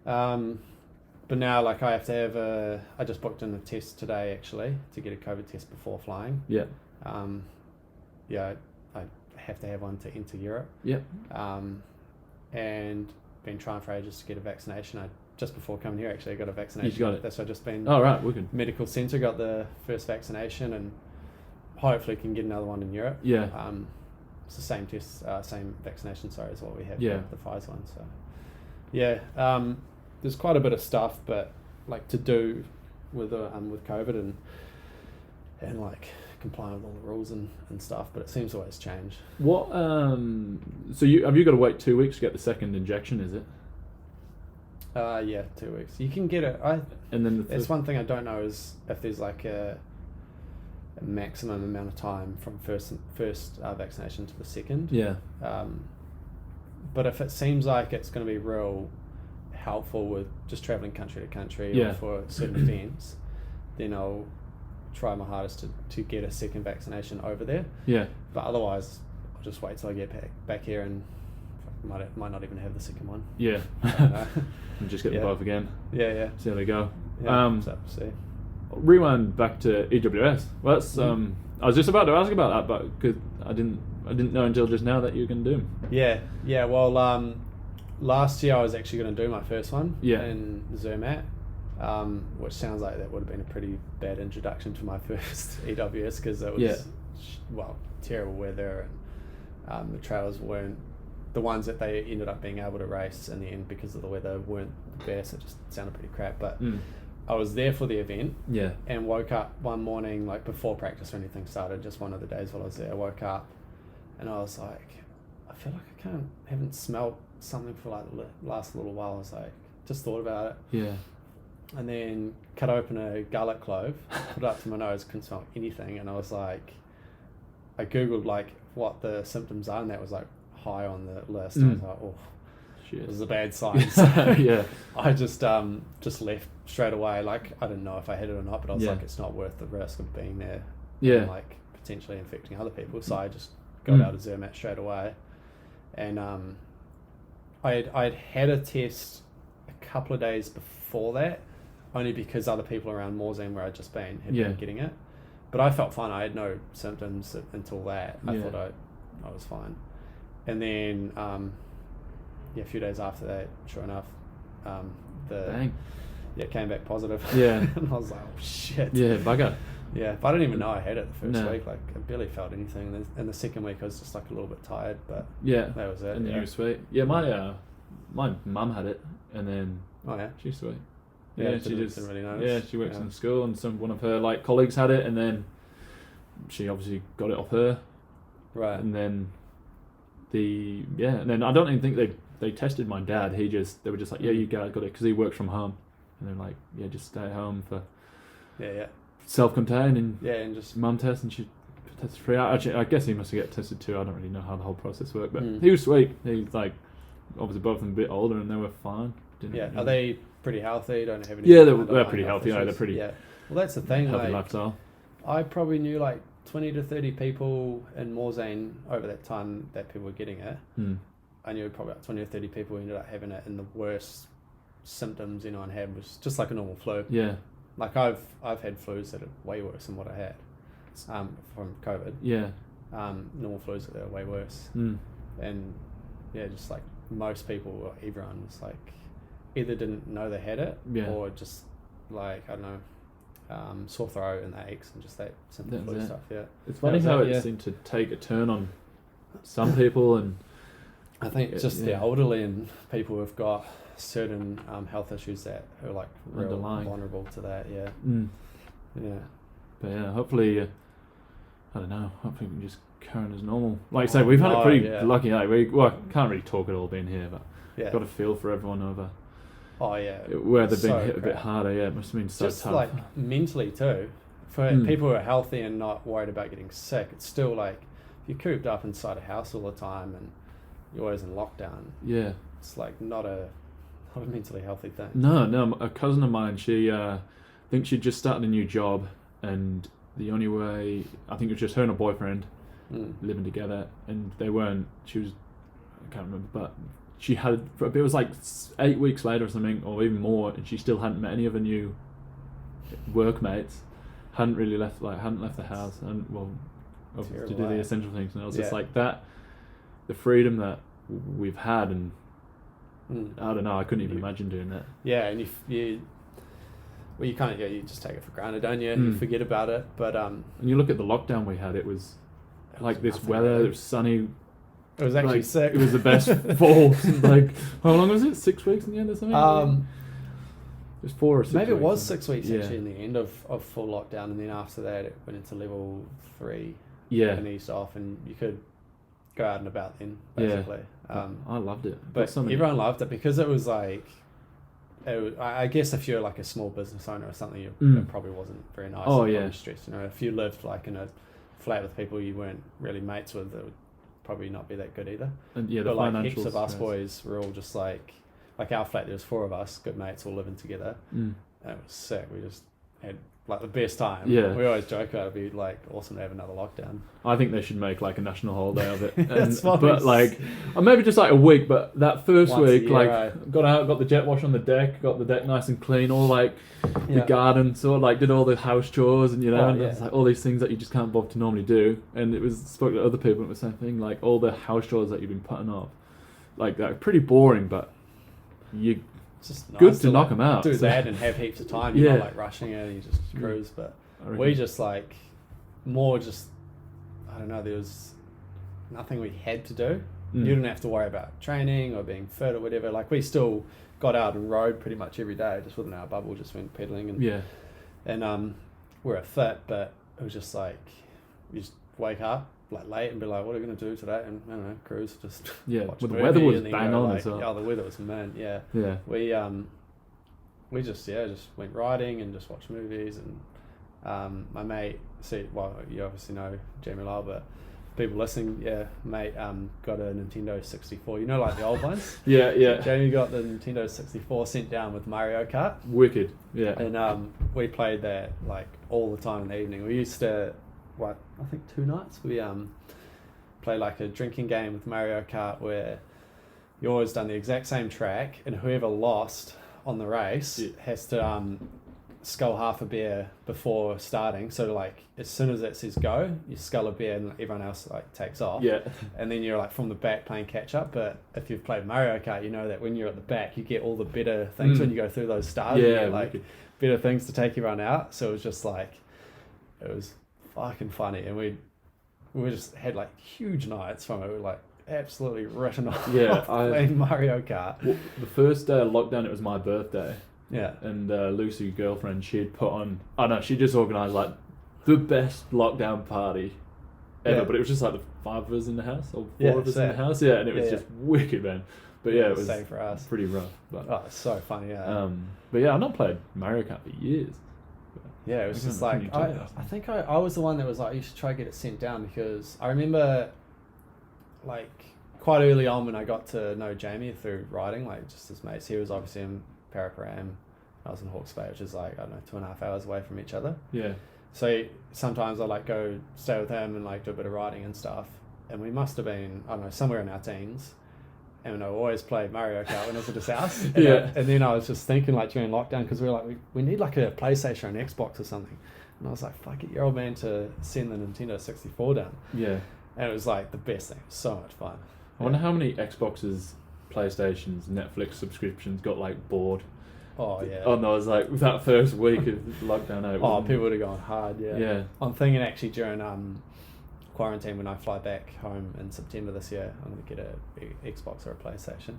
But now, like, I have to have I just booked in a test today, actually, to get a COVID test before flying. Yeah. Yeah, I have to have one to enter Europe. Yeah. And been trying for ages to get a vaccination. Just before coming here, actually, I got a vaccination. You got it. That's why I just been. Oh, right, wicked. Medical centre, got the first vaccination, and hopefully can get another one in Europe. Yeah. It's the same test, same vaccination, sorry, as what we have. Yeah. The Pfizer one. So, yeah. There's quite a bit of stuff, but like to do with COVID and like complying with all the rules and stuff. But it seems to always change. What? So you got to wait 2 weeks to get the second injection? Is it? Yeah, 2 weeks. You can get it. And then that's one thing I don't know is if there's like a maximum amount of time from first vaccination to the second. Yeah. But if it seems like it's going to be real helpful with just traveling country to country or for certain events, then I'll try my hardest to get a second vaccination over there. Yeah. But otherwise, I'll just wait till I get back here and might not even have the second one. Yeah. And just get them both again. Yeah. See how they go. Yeah, see. Rewind back to EWS. Well, that's I was just about to ask about that, but because I didn't know until just now that you can do them. Yeah. Well, last year I was actually going to do my first one in Zermatt, which sounds like that would have been a pretty bad introduction to my first EWS because it was terrible weather and the trails weren't the ones that they ended up being able to race in the end because of the weather weren't the best. It just sounded pretty crap, but I was there for the event and woke up one morning, like before practice or anything started, just one of the days while I was there, I woke up and I was like, I feel like I haven't smelled something for like the last little while. I was like, just thought about it. Yeah. And then cut open a garlic clove, put it up to my nose, couldn't smell anything. And I was like, I Googled like what the symptoms are and that was like high on the list. I was like, oh, shit. It was a bad sign. So I just left straight away. Like, I didn't know if I had it or not, but I was like, it's not worth the risk of being there and like potentially infecting other people. So I just got out of Zermatt straight away. And I'd had a test a couple of days before that, only because other people around Morzine where I'd just been had been getting it. But I felt fine. I had no symptoms until that. I thought I was fine. And then a few days after that, sure enough, it came back positive. Yeah. And I was like, oh shit. Yeah, bugger. Yeah, but I didn't even know I had it the first week. Like, I barely felt anything. And the second week, I was just like a little bit tired, but that was it. And you were sweet. Yeah, my mum had it, and then she's sweet. Yeah, she just didn't really notice. Yeah, she works in school, and one of her like colleagues had it, and then she obviously got it off her. Right. And then and then I don't even think they tested my dad. They were just like, you guys got it because he works from home, and they're like, just stay at home for self-contained and just mum test, and she tested free. Actually, I guess he must have get tested too. I don't really know how the whole process worked, but he was sweet. He's like, obviously both of them a bit older, and they were fine. Are they pretty healthy? Don't have any? Yeah, they're pretty healthy. They're pretty. Yeah. Well, that's the thing. Healthy like, lifestyle. I probably knew like 20 to 30 people in Morzine over that time that people were getting it. I knew probably about 20 or 30 people who ended up having it, and the worst symptoms anyone had was just like a normal flu. Yeah. Like I've had flus that are way worse than what I had from COVID. Yeah. Normal flus that are way worse. And just like most people or everyone was like either didn't know they had it or just like, I don't know, sore throat and aches and just that simple flu stuff. Yeah. It's funny how it seemed to take a turn on some people, and I think just the yeah. elderly and people who've got certain health issues that are like real Underlying. vulnerable to that. Yeah, yeah. But yeah, hopefully, I don't know. Hopefully, we can just carry on as normal. Like I say, we've had it pretty lucky. Like we can't really talk at all being here, but got a feel for everyone over. Oh yeah, where they've been hit a bit harder. Yeah, it must have been so just tough. Like mentally too. For people who are healthy and not worried about getting sick, it's still like if you're cooped up inside a house all the time and you're always in lockdown. Yeah, it's like not a mentally healthy thing. No. A cousin of mine, she I think she just started a new job, and the only way, I think it was just her and her boyfriend living together, and they weren't. She was, I can't remember, but she had. It was like 8 weeks later or something, or even more, and she still hadn't met any of her new workmates. Hadn't left the house, and to do the essential things, and I was just like that. The freedom that we've had, and I don't know, I couldn't even imagine doing that. Yeah, and you kind of you just take it for granted, don't you? You forget about it, but and you look at the lockdown we had. It was like this weather. Really. It was sunny. It was actually sick. It was the best fall. Like how long was it? 6 weeks in the end or something? It was 4 or 6 maybe weeks. It was 6 weeks actually in the end of full lockdown, and then after that it went into level 3. Yeah, and eased off, and you could go out and about then basically. I loved it, but everyone loved it because it was like. I guess if you're like a small business owner or something, it probably wasn't very nice. Oh yeah, stressed. You know, if you lived like in a flat with people you weren't really mates with, it would probably not be that good either. And but like heaps of us boys were all just like our flat. There was 4 of us, good mates, all living together. And it was sick. We just had like the best time. Yeah, we always joke about it'd be like awesome to have another lockdown. I think they should make like a national holiday of it. But like, or maybe just like a week. But that first week, like, got out, got the jet wash on the deck, got the deck nice and clean, all like the garden, sort of like did all the house chores, and and it's like all these things that you just can't bother to normally do. And it was spoke to other people, and it was the same thing. Like all the house chores that you've been putting off, like they're pretty boring, but you. It's just nice good to knock them out. Do that and have heaps of time. You're not like rushing it. You just cruise. But we just like more just I don't know. There was nothing we had to do. You didn't have to worry about training or being fit or whatever. Like we still got out and rode pretty much every day. Just within our bubble, just went pedaling and we're fit. But it was just like you just wake up like late and be like, what are we going to do today? And I don't know, cruise, just watch the weather was bang on as well. Yeah, the weather was man. Yeah. We just went riding and just watched movies, and my mate you obviously know Jamie Lyle, but people listening, mate got a Nintendo 64, like the old ones. Yeah. Jamie got the Nintendo 64 sent down with Mario Kart. Wicked. Yeah. And we played that like all the time in the evening. We used to I think 2 nights we play like a drinking game with Mario Kart where you always done the exact same track, and whoever lost on the race has to scull half a beer before starting. So like as soon as it says go, you scull a beer and everyone else like takes off. Yeah. And then you're like from the back playing catch up. But if you've played Mario Kart, you know that when you're at the back, you get all the better things when you go through those stars. Yeah. You get like better things to take everyone out. So it was just like it was fucking funny, and we just had like huge nights from it. We were like absolutely written off playing Mario Kart. Well, the first day of lockdown, it was my birthday. Yeah. And Lucy, girlfriend, she'd put on. Oh no, she just organised like the best lockdown party ever. But it was just like the 5 of us in the house, or 4 of us in the house. Yeah, and it was just wicked, man. But it was same for us. Pretty rough. But it's so funny. Yeah. But yeah, I've not played Mario Kart for years. Yeah, it was just like I think I was the one that was like, you should try to get it sent down, because I remember like quite early on when I got to know Jamie through riding, like just as mates. He was obviously in Paraparam, I was in Hawke's Bay, which is like, I don't know, 2.5 hours away from each other. Yeah. So sometimes I like go stay with him and like do a bit of riding and stuff. And we must have been, I don't know, somewhere in our teens. And I always played Mario Kart when I was at his house. And and then I was just thinking like during lockdown, because we were like, we need like a PlayStation or an Xbox or something. And I was like, fuck it, your old man to send the Nintendo 64 down. Yeah. And it was like the best thing. It was so much fun. I wonder how many Xboxes, PlayStations, Netflix subscriptions got like bored. Oh yeah. Oh no, it was like that first week of lockdown. People would have gone hard. Yeah. I'm thinking actually during quarantine, when I fly back home in September this year, I'm going to get a Xbox or a PlayStation.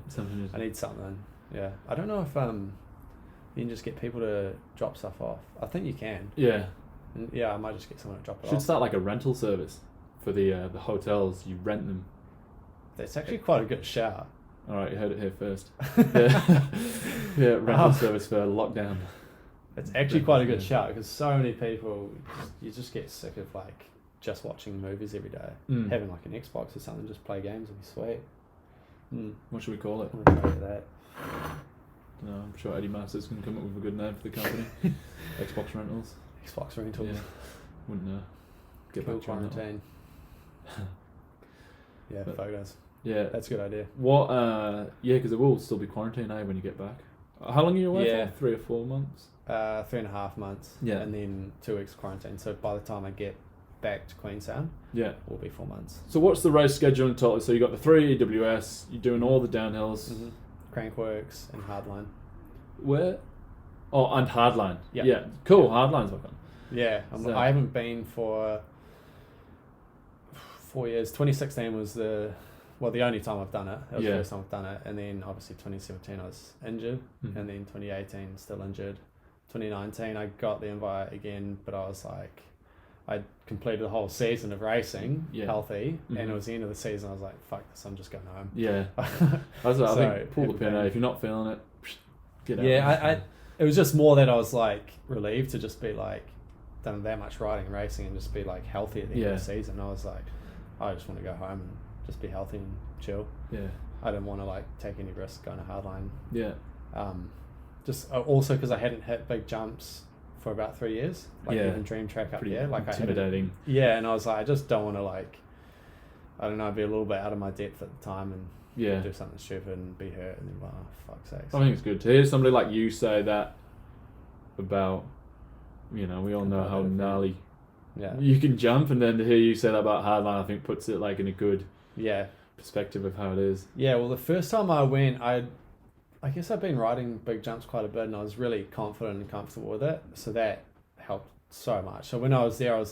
I need something. Yeah. I don't know if you can just get people to drop stuff off. I think you can. Yeah. And yeah, I might just get someone to drop it off. Should start like a rental service for the hotels. You rent them. That's actually quite a good shout. All right, you heard it here first. Yeah, rental service for lockdown. It's actually quite a good shout because so many people, you just get sick of like just watching movies every day. Having like an Xbox or something, just play games would be sweet. What should we call it? I'm gonna go with that. No, I'm sure Eddie Masters can come up with a good name for the company. Xbox Rentals. Xbox Rentals. Yeah. Wouldn't get Cool back to quarantine. Yeah, But- photos. Yeah. That's a good idea. What? Yeah, because it will still be quarantine when you get back. How long are you away Yeah. for? 3 or 4 months. 3.5 months. Yeah. And then 2 weeks quarantine. So by the time I get back to Queenstown, Yeah. will be 4 months. So what's the race schedule in total? So you got the 3 EWS. You're doing all the downhills. Crankworks and Hardline. Where? Oh, and Hardline. Yeah. Yeah. Cool. Hardline's welcome. Yeah, So- I haven't been for 4 years. 2016 was the only time I've done it. It was Yeah. the first time I've done it. And then obviously 2017 I was injured. Mhm. And then 2018 still injured. 2019 I got the invite again, but I was like, I completed the whole season of racing healthy, and Mhm. it was the end of the season. I was like, fuck this, I'm just going home. Yeah. I think pull the pin out. If you're not feeling it, get out. Yeah, it was just more that I was like relieved to just be like done that much riding and racing and just be like healthy at the end of the season. I was like, I just want to go home and just be healthy and chill. Yeah. I didn't want to like take any risk going to Hardline. Yeah. Just also because I hadn't hit big jumps for about 3 years, like even Dream Track up Pretty there, like intimidating. and I was like, I just don't want to like, I don't know, be a little bit out of my depth at the time and do something stupid and be hurt and then, well, fuck's sakes. I think it's good to hear somebody like you say that about, we all know how gnarly you can jump, and then to hear you say that about Hardline, I think puts it like in a good perspective of how it is. Yeah, well, the first time I went, I guess I've been riding big jumps quite a bit, and I was really confident and comfortable with it, so that helped so much. So when I was there, I was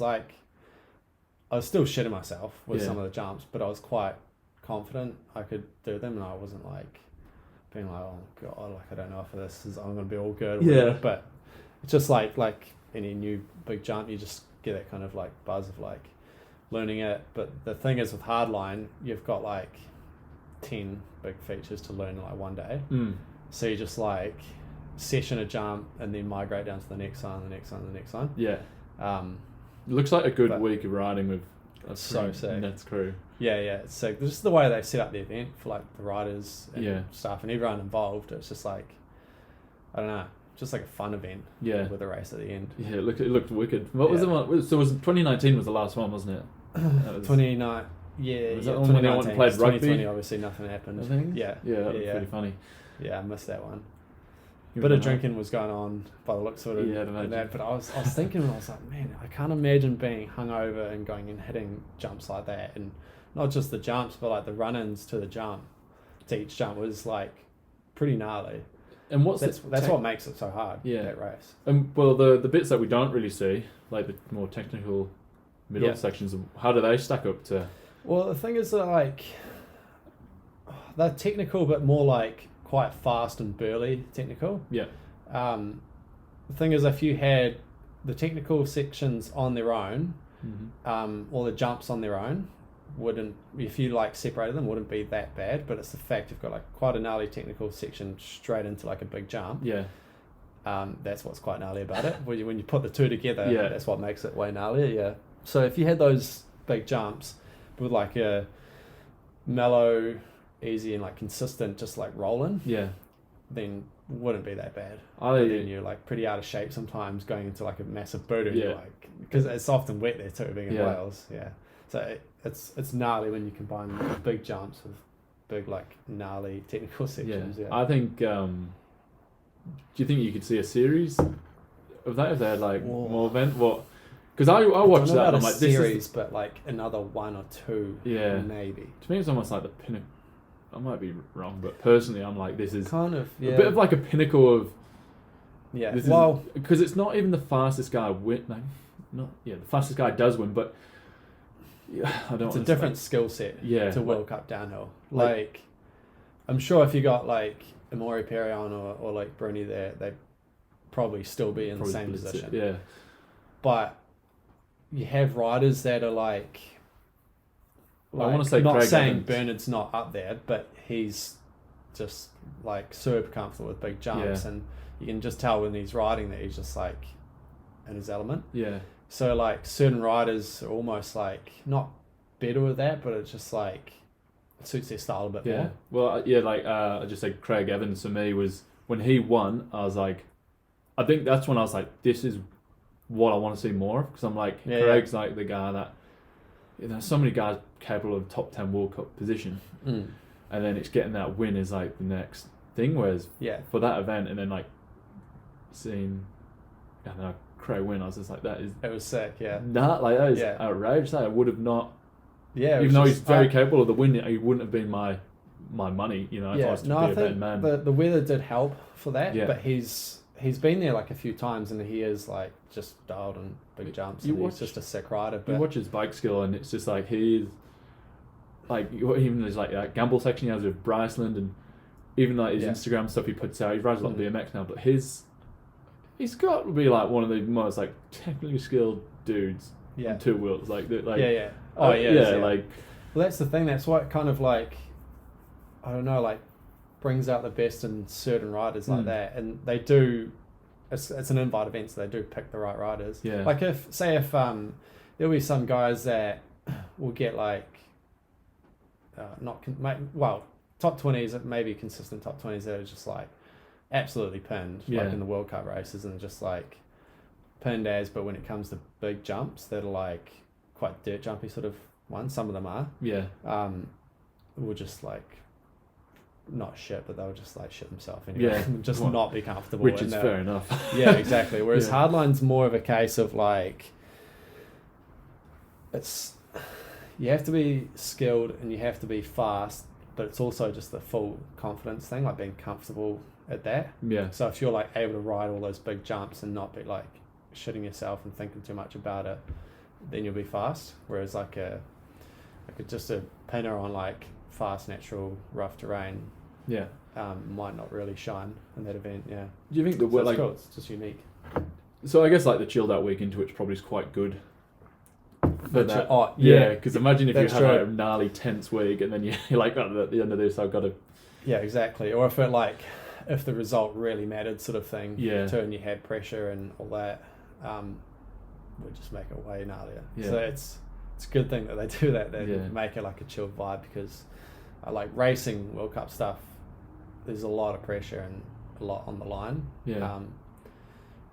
still shitting myself with some of the jumps, but I was quite confident I could do them, and I wasn't like being like, oh god, like I don't know if I'm gonna be all good. But it's just like any new big jump, you just get that kind of like buzz of like learning it. But the thing is with Hardline, you've got like 10 big features to learn in like one day. So you just like session a jump and then migrate down to the next one, the next one, the next one. Yeah. It looks like a good week of riding with a so sick. Nets crew. Yeah. So this is the way they set up the event for like the riders and stuff and everyone involved. It's just like, I don't know, just like a fun event. With a race at the end. Yeah, it looked wicked. What was the one? So 2019 was the last one, wasn't it? 29. Yeah, was that when they went and played rugby? 2020, obviously nothing happened. I think. Yeah, that was pretty funny. Yeah, I missed that one. A bit of drinking was going on by the looks of it. Yeah, I'd imagine. That, but I was thinking, I was like, man, I can't imagine being hungover and going and hitting jumps like that, and not just the jumps, but like the run-ins to each jump was like pretty gnarly. And that's what makes it so hard. That race. And well, the bits that we don't really see, like the more technical middle sections, how do they stack up to? Well, the thing is that like they're technical, but more like quite fast and burly technical. Yeah. The thing is, if you had the technical sections on their own, or the jumps on their own, if you like separated them, wouldn't be that bad. But it's the fact you've got like quite a gnarly technical section straight into like a big jump. Yeah. That's what's quite gnarly about it. When you put the two together, that's what makes it way gnarlier. Yeah. So if you had those big jumps with like a mellow, easy and like consistent, just like rolling, then wouldn't be that bad. But then you're like pretty out of shape sometimes going into like a massive boot, and you're like, because it's often wet there too, being in Wales. Yeah. So it's gnarly when you combine big jumps with big like gnarly technical sections. Yeah. I think. Do you think you could see a series of that if they had like more event? What? Because I watched that. I'm like, series, but like another one or two. Yeah. Maybe. To me, it's almost like the pinnacle. I might be wrong, but personally, I'm like, this is kind of a bit of like a pinnacle of. Yeah. Because it's not even the fastest guy win. Like, the fastest guy does win, but I don't. It's a different skill set. Yeah, to World Cup downhill. Like, I'm sure if you got like Amaury Perrion or like Bruni there, they'd probably still be in the same position. Yeah. But you have riders that are like I want to say not Craig saying Evans. Bernard's not up there, but he's just like super comfortable with big jumps, and you can just tell when he's riding that he's just like in his element. Yeah. So like certain riders are almost like not better with that, but it's just like it suits their style a bit more. Well, yeah, like I just said, Craig Evans for me was when he won. I was like, I think that's when I was like, this is what I want to see more of, because I'm like, Craig's like the guy that there's so many guys capable of top 10 World Cup position, and then it's getting that win is like the next thing. Whereas for that event, and then like seeing, I don't know, Craig win, I was just like, it was sick. That is outrageous. I would have not. Yeah, even though he's very capable of the win, he wouldn't have been my money. You know, if I was to be a better man. The weather did help for that. Yeah. But he's been there like a few times, and he is like just dialed in big jumps. He's just a sick rider. But you watch his bike skill, and it's just like he's like, even there's like that gamble section he has with Bryceland, and even like his Instagram stuff he puts out. He rides a lot of BMX now, but he's got to be like one of the most like technically skilled dudes on two wheels. Like like. Well, that's the thing. That's what kind of like, I don't know, like brings out the best in certain riders like that, and they do. It's an invite event, so they do pick the right riders. Yeah. Like if there'll be some guys that will get like top 20s, maybe consistent top 20s that are just like absolutely pinned, like in the World Cup races, and just like pinned as. But when it comes to big jumps that are like quite dirt jumpy sort of ones, some of them are. Yeah. Will just like not shit, but they'll just like shit themselves anyway. Just not be comfortable. Which is fair enough. Yeah, exactly. Whereas hardline's more of a case of like, you have to be skilled and you have to be fast, but it's also just the full confidence thing, like being comfortable at that. Yeah. So if you're like able to ride all those big jumps and not be like shitting yourself and thinking too much about it, then you'll be fast. Whereas like just a pinner on like fast, natural, rough terrain, might not really shine in that event. Yeah. Do you think so like cool. It's just unique? So I guess like the chilled out week into which probably is quite good. Because imagine if you had like a gnarly tense week and then you're like, oh, at the end of this I've got to. Yeah, exactly. Or if the result really mattered, sort of thing. Yeah. Too, and you had pressure and all that, would just make it way gnarlier. Yeah. So it's a good thing that they do that. They make it like a chilled vibe, because I like racing World Cup stuff. There's a lot of pressure and a lot on the line. Yeah.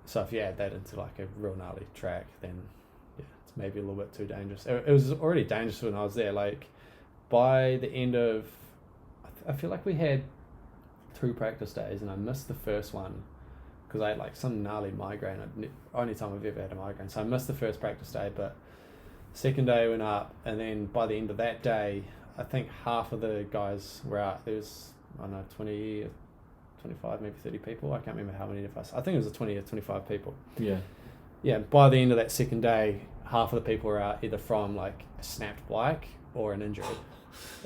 So if you add that into like a real gnarly track, then it's maybe a little bit too dangerous. It was already dangerous when I was there. Like by the end of, I feel like we had 2 practice days, and I missed the first one because I had like some gnarly migraine. Only time I've ever had a migraine. So I missed the first practice day, but second day went up, and then by the end of that day, I think half of the guys were out. There was, I don't know, 20, 25, maybe 30 people. I can't remember how many of us. I think it was 20 or 25 people. Yeah. Yeah, by the end of that second day, half of the people were out either from like a snapped bike or an injury.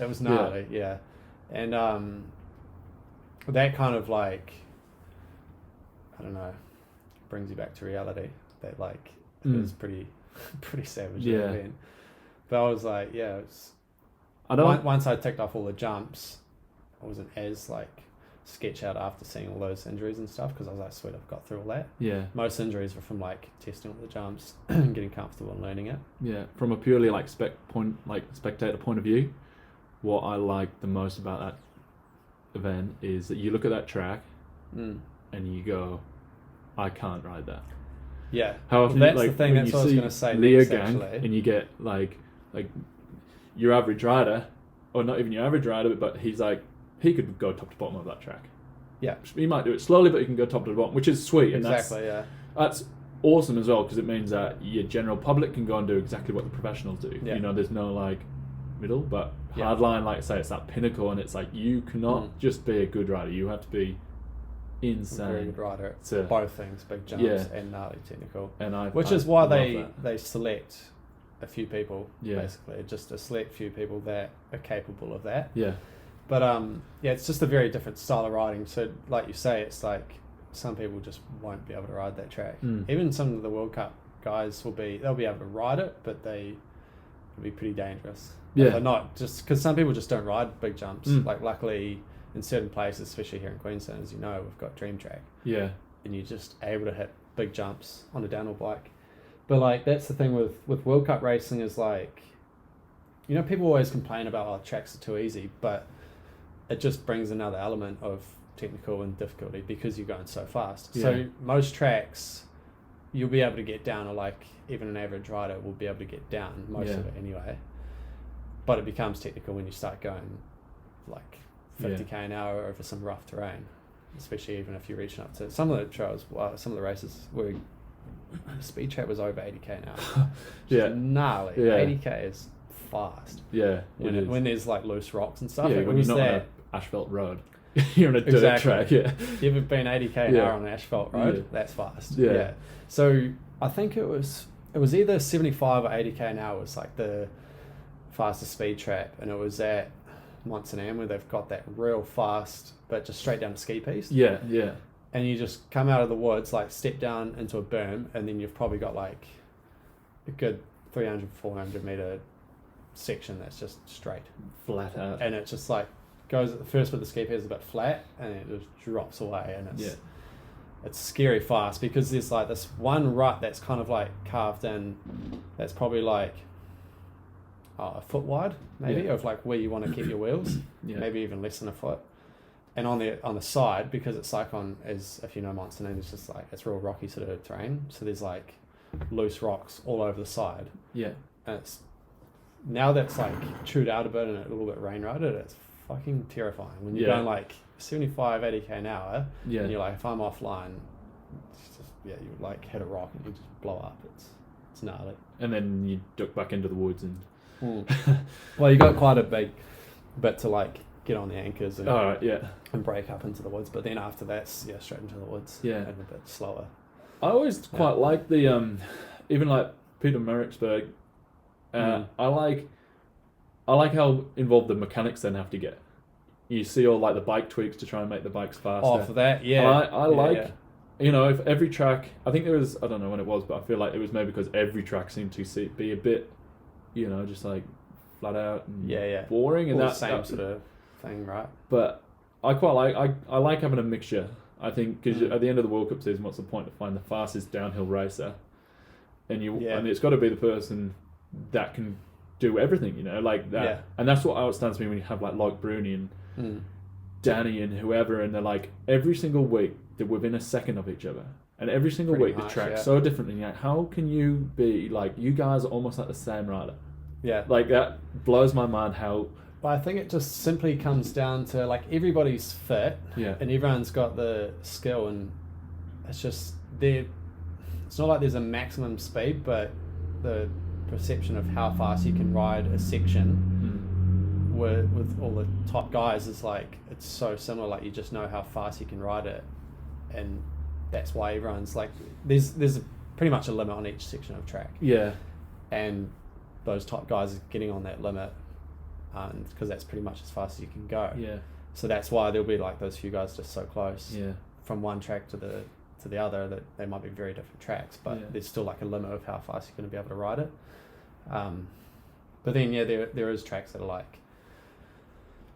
It was gnarly, yeah. And that kind of like, I don't know, brings you back to reality. That like, it was pretty savage. Yeah. Event. But I was like, once I ticked off all the jumps, I wasn't as like sketch out after seeing all those injuries and stuff, because I was like, sweet, I've got through all that. Yeah. Most injuries were from like testing all the jumps and getting comfortable and learning it. Yeah. From a purely like spectator point of view, what I like the most about that event is that you look at that track and you go, I can't ride that. Yeah. How often that's the thing. That's what I was going to say. Leah Gang, and you get like your average rider, or not even your average rider, but he's like, he could go top to bottom of that track. Yeah. He might do it slowly, but he can go top to the bottom, which is sweet. Exactly. And that's awesome as well, because it means that your general public can go and do exactly what the professionals do. Yeah. You know, there's no like middle, but hardline, like I say, it's that pinnacle, and it's like you cannot just be a good rider. You have to be insane. A very good rider. Both things, big jumps and gnarly technical. And which is why they select a few people, basically, just a select few people that are capable of that. Yeah. But it's just a very different style of riding. So like you say, it's like some people just won't be able to ride that track. Even some of the World Cup guys they'll be able to ride it, but they'll be pretty dangerous. Yeah. They're not, just because some people just don't ride big jumps. Like luckily in certain places, especially here in Queensland, as you know, we've got Dream Track. Yeah. And you're just able to hit big jumps on a downhill bike. But like that's the thing with World Cup racing is like, you know, people always complain about tracks are too easy, but it just brings another element of technical and difficulty because you're going so fast. Yeah. So most tracks you'll be able to get down, or like even an average rider will be able to get down most of it anyway. But it becomes technical when you start going like 50k an hour over some rough terrain, especially even if you're reaching up to some of the trails. Some of the races where the speed trap was over 80k an hour. Gnarly. 80k is fast. When there's like loose rocks and stuff. Yeah, when you're not on an asphalt road. You're on a dirt track. You ever been 80k an hour on an asphalt road? That's fast. So I think it was either 75 or 80k an hour was like the fastest speed trap, and it was at Montsanam where they've got that real fast but just straight down the ski piece. And you just come out of the woods, like step down into a berm, and then you've probably got like a good 300-400 meter section that's just straight flat out, and it just like goes at the first bit. The ski piece is a bit flat and it just drops away, and it's scary fast because there's like this one rut that's kind of like carved in, that's probably like a foot wide maybe of like where you want to keep your wheels, maybe even less than a foot. And on the side, because it's like if you know Montsanam, it's just like it's real rocky sort of terrain, so there's like loose rocks all over the side. And it's now that's like chewed out a bit and a little bit rain rotted, it's fucking terrifying when you're going like 75, 80k an hour, and you're like, if I'm offline, it's just, you like hit a rock and you just blow up. It's gnarly. And then you duck back into the woods and well, you got quite a big bit to like get on the anchors and and break up into the woods, but then after that's straight into the woods and a bit slower. I always quite like the even like Peter Maritzburg. I like how involved the mechanics then have to get. You see all like the bike tweaks to try and make the bikes faster. Oh, for that, I like, you know, if every track, I think there was, I don't know when it was, but I feel like it was maybe because every track seemed to be a bit, you know, just like flat out and boring, and that same sort of thing, right? But I quite like, I like having a mixture. I think because at the end of the World Cup season, what's the point to find the fastest downhill racer, and and it's got to be the person that can do everything, you know, like that. And that's what outstands me when you have like Bruni and Danny and whoever, and they're like every single week they're within a second of each other, and every single week the track's so different. And you're like, how can you be like, you guys are almost like the same rider? Like that blows my mind. How. But I think it just simply comes down to like everybody's fit, and everyone's got the skill, and it's just it's not like there's a maximum speed, but the perception of how fast you can ride a section with all the top guys is like, it's so similar. Like you just know how fast you can ride it, and that's why everyone's like, there's pretty much a limit on each section of track. And those top guys are getting on that limit, and because that's pretty much as fast as you can go. So that's why there'll be like those few guys just so close from one track to the other that they might be very different tracks, but there's still like a limit of how fast you're going to be able to ride it. But then there is tracks that are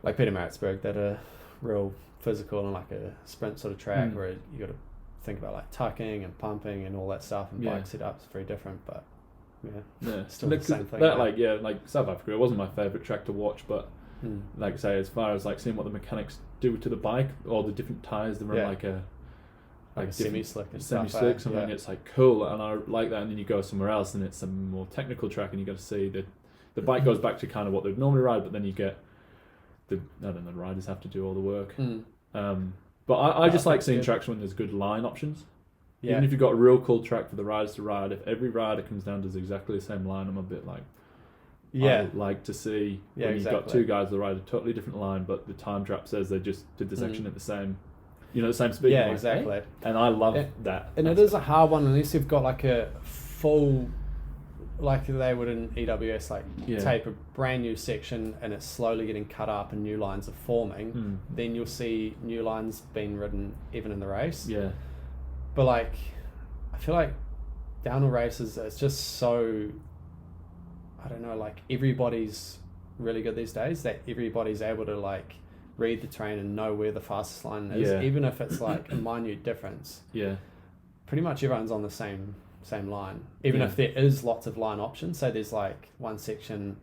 like Peter Maritzburg that are real physical and like a sprint sort of track where you got to think about like tucking and pumping and all that stuff, and bike setups very different, but still the same thing. That like South Africa, it wasn't my favourite track to watch, but like I say, as far as like seeing what the mechanics do to the bike, all the different tyres, they run like semi-slick and semi-slick, something it's like cool, and I like that. And then you go somewhere else and it's a more technical track, and you got to see the bike goes back to kind of what they'd normally ride, but then you get the riders have to do all the work. But I just like seeing tracks when there's good line options. Even if you've got a real cool track for the riders to ride, if every rider comes down to exactly the same line, I'm a bit like, I'd like to see when you've got two guys that ride a totally different line, but the time trap says they just did the section at the same, the same speed. Exactly. And I love that. And it is a hard one unless you've got like a full like they would in EWS, like Yeah. tape a brand new section and it's slowly getting cut up and new lines are forming, then you'll see new lines being ridden even in the race. Yeah. But like, I feel like downhill races, it's just so, I don't know, like everybody's really good these days that everybody's able to like read the terrain and know where the fastest line is, Yeah. even if it's like a minute difference. Yeah. Pretty much everyone's on the same line, even Yeah. if there is lots of line options. So there's like one section,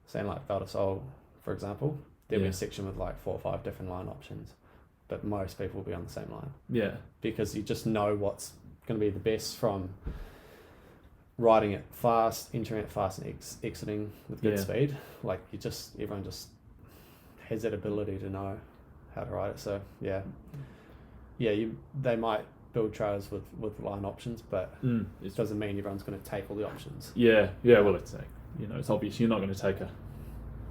saying like Val di Sol, for example, there'll be a section with like 4 or 5 different line options, but most people will be on the same line. Yeah. Because you just know what's going to be the best from riding it fast, entering it fast, and exiting with good speed. Like everyone just has that ability to know how to ride it. So they might build trails with line options, but it doesn't mean everyone's going to take all the options. Yeah. Well, it's like, it's obvious you're not going to take a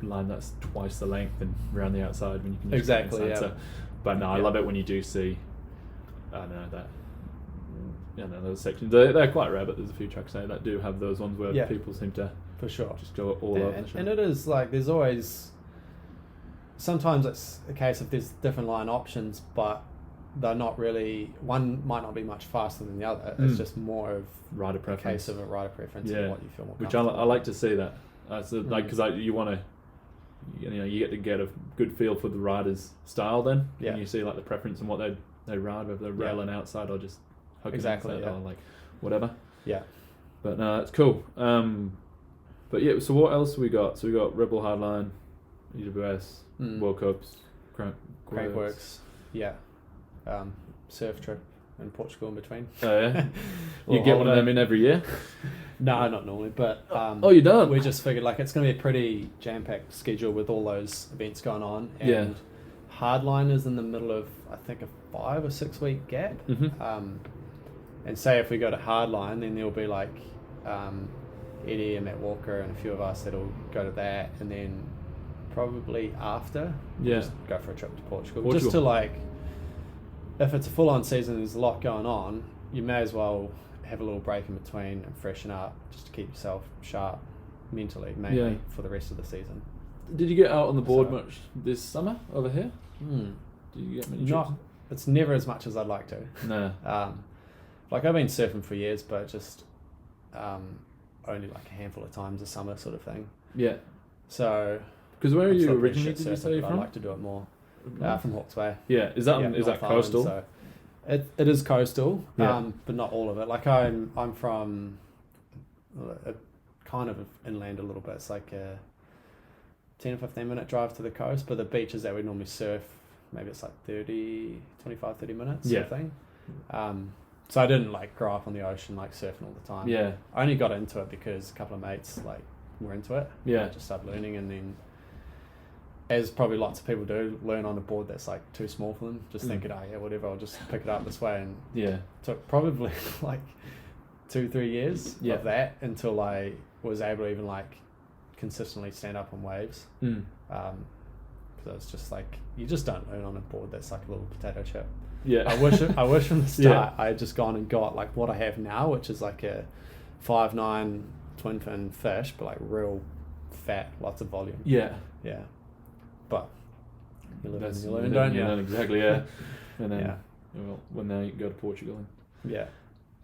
line that's twice the length and around the outside when you can just Exactly. Yeah. So, but no, I love it when you do see. I don't know that. Those sections they're quite rare, but there's a few tracks there that do have those ones where people seem to for sure just go all over the show. And it is like there's always. Sometimes it's a case of there's different line options, but they're not really. One might not be much faster than the other. It's just more of rider a preference. case of a rider preference and what you feel more Which comfortable. I like to see that. Like because you want to, you get to get a good feel for the rider's style then. Yeah. And you see like the preference and what they ride, whether they're railing outside or just hooking Exactly, inside yeah. or like whatever. Yeah. But no, it's cool. But yeah, so what else we got? So we got Rebel Hardline, EWS, World Cups, Crankworks, yeah. Surf trip in Portugal in between. Oh yeah, you get one of them in every year? No, not normally, but you don't. We just figured like it's going to be a pretty jam-packed schedule with all those events going on, and Hardline is in the middle of I think a 5 or 6 week gap. And say if we go to Hardline, then there'll be like Eddie and Matt Walker and a few of us that'll go to that, and then probably after just go for a trip to Portugal. Just to like, if it's a full-on season, there's a lot going on, you may as well have a little break in between and freshen up just to keep yourself sharp mentally, mainly for the rest of the season. Did you get out on the board much this summer over here? Did you get many trips? It's never as much as I'd like to. No. Like I've been surfing for years, but just only like a handful of times a summer sort of thing. Yeah. So. Because where are you originally? Did you say you're from? I'd like to do it more. From Hawke's Bay. Yeah. Is that coastal? So it is coastal, but not all of it. Like I'm from kind of inland a little bit. It's like a 10 or 15 minute drive to the coast, but the beaches that we normally surf, maybe it's like 25-30 minutes sort of thing. So I didn't like grow up on the ocean like surfing all the time. Yeah. I only got into it because a couple of mates like were into it. Yeah. I just started learning, and then as probably lots of people do, learn on a board that's like too small for them. Just thinking, whatever, I'll just pick it up this way. And took probably like 2-3 years of that until I was able to even like consistently stand up on waves. So it's just like you just don't learn on a board that's like a little potato chip. Yeah. I wish from the start I had just gone and got like what I have now, which is like a 5'9" twin fin fish, but like real fat, lots of volume. Yeah. Yeah. But you live and you learn, don't you? Exactly, yeah. And then when now you can go to Portugal and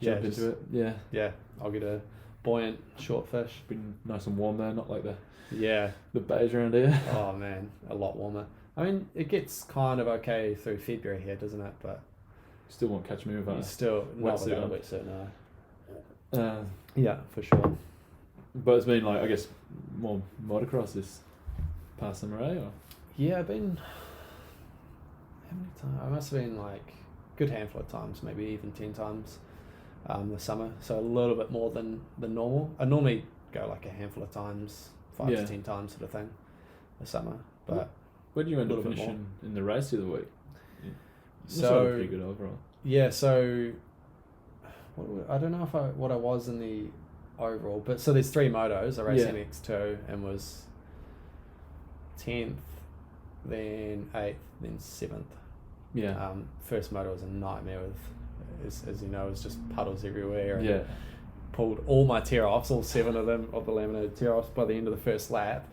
jump into it. Yeah. Yeah. I'll get a buoyant short fish. Been nice and warm there, not like the bays around here. Oh man, a lot warmer. I mean, it gets kind of okay through February here, doesn't it? But still won't catch me with a still not with a wetsuit, no. Yeah, for sure. But it's been like, I guess, more motocross this past summer, or? Yeah, I've been. How many times? I must have been like a good handful of times, maybe even 10 times this summer. So a little bit more than normal. I normally go like a handful of times, 5 to 10 times sort of thing this summer. But where did you end up finishing in the race the other week? So pretty good overall. Yeah, so I don't know what I was in the overall, but so there's 3 motos. I raced MX2 and was 10th, then 8th, then 7th. Yeah. First moto was a nightmare with, as you know, it was just puddles everywhere. And pulled all my tear-offs, all 7 of them, of the laminated tear-offs by the end of the first lap,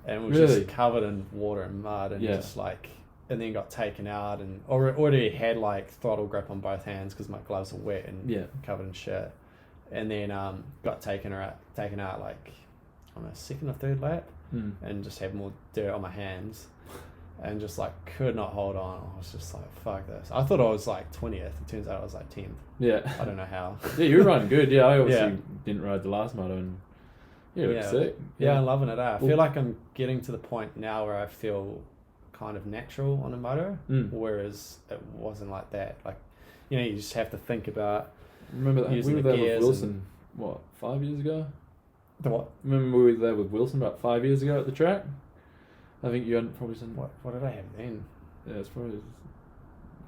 and was Really? just covered in water and mud, and Yeah. just like, and then got taken out, and already had like throttle grip on both hands because my gloves were wet and Yeah. covered in shit, and then got taken out like on a second or third lap, and just had more dirt on my hands, and just like could not hold on. I was just like, fuck this. I thought I was like 20th. It turns out I was like 10th. Yeah. I don't know how. Yeah, you were riding good. Yeah, I obviously Yeah. didn't ride the last moto, and yeah, it was Yeah. sick. Yeah, I'm loving it. I Well- feel like I'm getting to the point now where I feel kind of natural on a moto, whereas it wasn't like that. Like, you know, you just have to think about Remember that using we were the there with gears Wilson, what, 5 years ago? the what? Remember we were there with Wilson about 5 years ago at the track? I think you hadn't probably seen. What did I have then? Yeah, it's probably.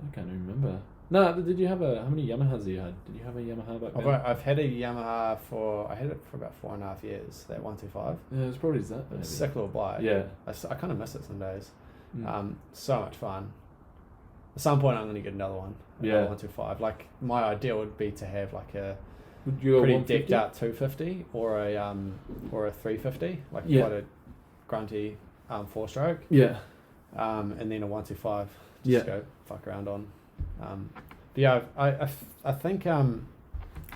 I can't even remember. No, did you have how many Yamahas you had? Did you have a Yamaha back then? I've had a Yamaha I had it for about 4.5 years, that 125. Yeah, it's probably that. It's a Maybe. sick little bike. Yeah. I kind of miss it some days. Mm. So much fun. At some point I'm going to get another one. Yeah. Another 125. Like, my ideal would be to have like a Would you go pretty 150? decked out 250 or a 350, like Yeah. quite a grunty 4-stroke, Yeah. and then a 125 Yeah. just go fuck around on. But yeah, I think in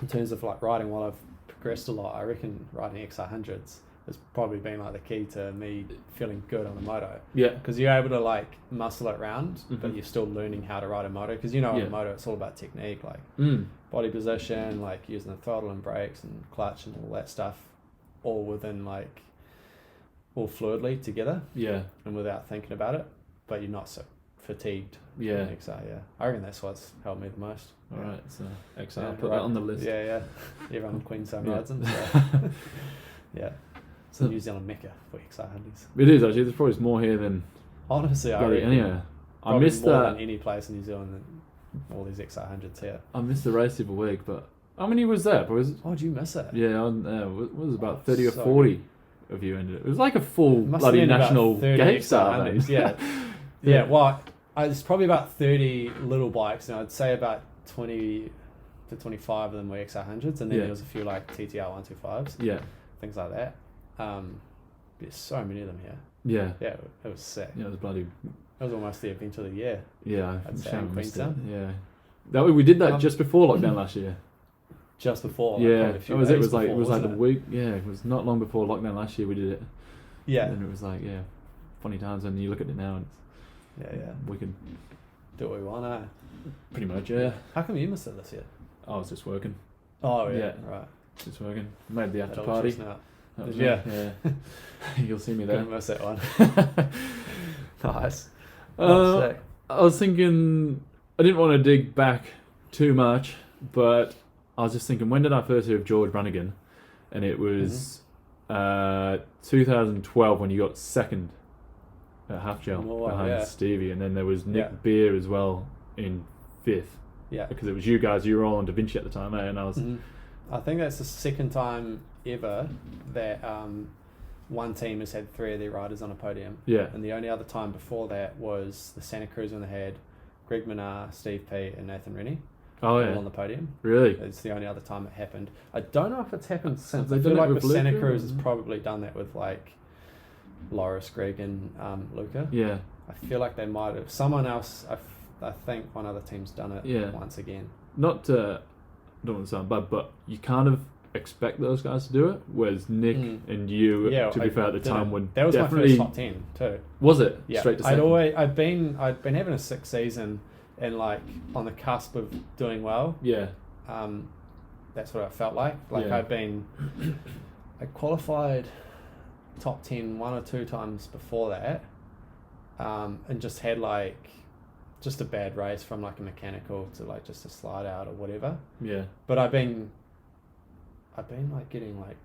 terms of like riding, while I've progressed a lot, I reckon riding XR100s has probably been like the key to me feeling good on the moto, Yeah. because you're able to like muscle it around, but Mhm. you're still learning how to ride a moto, because you know on Yeah. a moto it's all about technique, like Mm. body position, like using the throttle and brakes and clutch and all that stuff, all within like all fluidly together Yeah. and without thinking about it, but you're not so fatigued. Yeah. in XR, yeah. I reckon that's what's helped me the most. All right. So XR, Yeah, put right. that on the list. Yeah. Everyone in Queenstown Yeah. rides them. So. Yeah. It's So- a New Zealand mecca for XR hundies. It is actually. There's probably more here than Honestly, I bloody reckon anywhere. I probably missed more that. than any place in New Zealand than all these XR100s here. I missed the race the other week, but how many was that? Was Oh, did you miss it? yeah, it was about Oh, 30 or so 40 of you ended it. It was like a full Must have bloody been about national 30 gate XR100s, start. yeah. Yeah, well, it's probably about 30 little bikes, and I'd say about 20 to 25 of them were XR100s, and then Yeah. there was a few like TTR 125s, Yeah, things like that. There's so many of them here. yeah, Yeah, it was sick. yeah. It was bloody It was almost the event of the year. yeah. I'd say shame in I missed it. Queenstown. Yeah, that we did that Um, just before lockdown last year. Just before. Like, Yeah, probably a few that was it. It days was like before, it was like the wasn't week. Yeah, it was not long before lockdown last year we did it. Yeah. And it was like funny times when you look at it now and Yeah. we could Do what we want, eh? pretty much How come you missed it this year? I was just working, Oh, yeah. Yeah. Right. just working. Made the after That party. ultras now. That was Yeah. it, yeah. You'll see me there. Didn't miss that one. Nice. Uh, Sick. I was thinking, I didn't want to dig back too much, but I was just thinking, when did I first hear of George Brannigan? And it was 2012 when you got second at Half Gel Oh, behind yeah. Stevie, and then there was Nick Yeah. Beer as well in fifth, Yeah. because it was you guys. You were all on Da Vinci at the time, and I was Mhm. I think that's the second time ever that one team has had 3 of their riders on a podium. yeah, And the only other time before that was the Santa Cruz when they had Greg Minar, Steve P, and Nathan Rennie oh all yeah, on the podium. really, It's the only other time it happened. I don't know if it's happened since. they I feel done it like with with Santa Luca, Cruz has or- probably done that with like Loris, Greg, and Luca. yeah, I feel like they might have. Someone else, I think one other team's done it Yeah. once again. not to, I don't want to sound bad, but you kind of expect those guys to do it, whereas Nick and you, Yeah, to be fair at the time, were that was definitely my first top 10 too. was it Yeah, straight to I'd second? been having a sick season and like on the cusp of doing well. Yeah, That's what I felt like. Like Yeah. I qualified top 10 one or two times before that, and just had like just a bad race from like a mechanical to like just a slide out or whatever. yeah, But I've been like getting like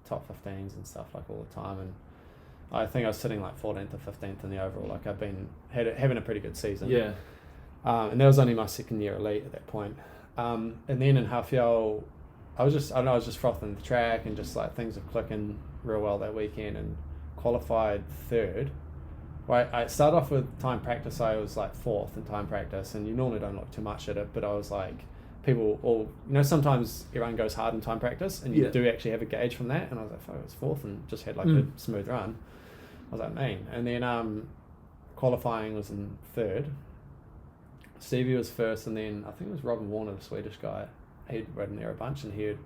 top 15s and stuff like all the time, and I think I was sitting like 14th or 15th in the overall. Like I've been having a pretty good season. yeah, And that was only my second year elite at that point. And then in Halfyell, I was just frothing the track and just like things were clicking real well that weekend, and qualified third. Right, I started off with time practice. I was like 4th in time practice, and you normally don't look too much at it, but I was like people all, sometimes everyone goes hard in time practice and you Yeah. do actually have a gauge from that. And I was like, fuck, it was fourth and just had like Mm. a smooth run. I was like, man. And then qualifying was in third. Stevie was first, and then I think it was Robin Warner, the Swedish guy. He'd ridden there a bunch, and he'd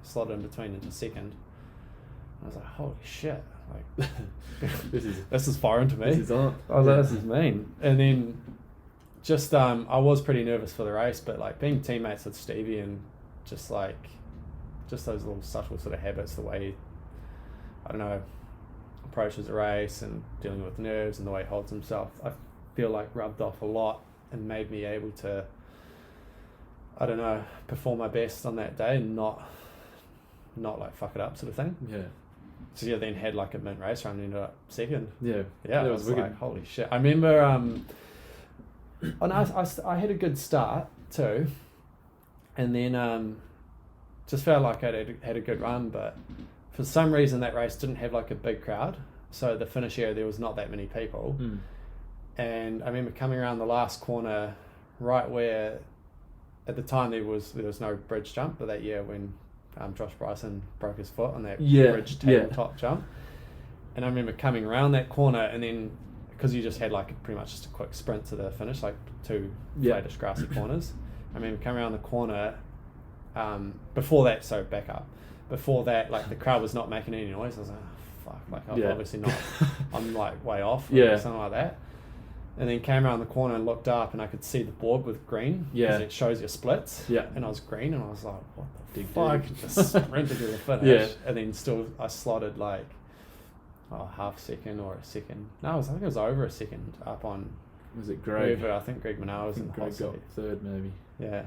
slotted in between into second. I was like, holy shit! Like, this is foreign to me. This is on. I was like, this is mean. And then just I was pretty nervous for the race, but like being teammates with Stevie and just those little subtle sort of habits, the way he, I don't know, approaches a race and dealing with nerves and the way he holds himself, I feel like rubbed off a lot and made me able to, I don't know, perform my best on that day and not like fuck it up sort of thing. Yeah. So yeah, then had like a mint race run and ended up second. Yeah. Yeah, I was like, holy shit. I remember, I had a good start too, and then just felt like I had a good run, but for some reason that race didn't have like a big crowd, so the finish area there was not that many people. Mm. And I remember coming around the last corner, right where, at the time there was no bridge jump, but that year when Josh Bryson broke his foot on that bridge tabletop jump, and I remember coming around that corner, and then because you just had like pretty much just a quick sprint to the finish, like two flattish grassy corners. I remember coming around the corner. Before that, so back up. Before that, like the crowd was not making any noise. I was like, oh, fuck, like I'm obviously not. I'm like way off, or something like that. And then came around the corner and looked up, and I could see the board with green. Yeah. It shows your splits. Yeah. And I was green, and I was like, what the Dig, fuck? dig. Just sprinted to the finish. Yeah. And then still, I slotted like, half second or a second. No, I think it was over a second up on. Was it Greg? Whoever, I think Greg Minot was in the hot Greg got seat. third, maybe. Yeah.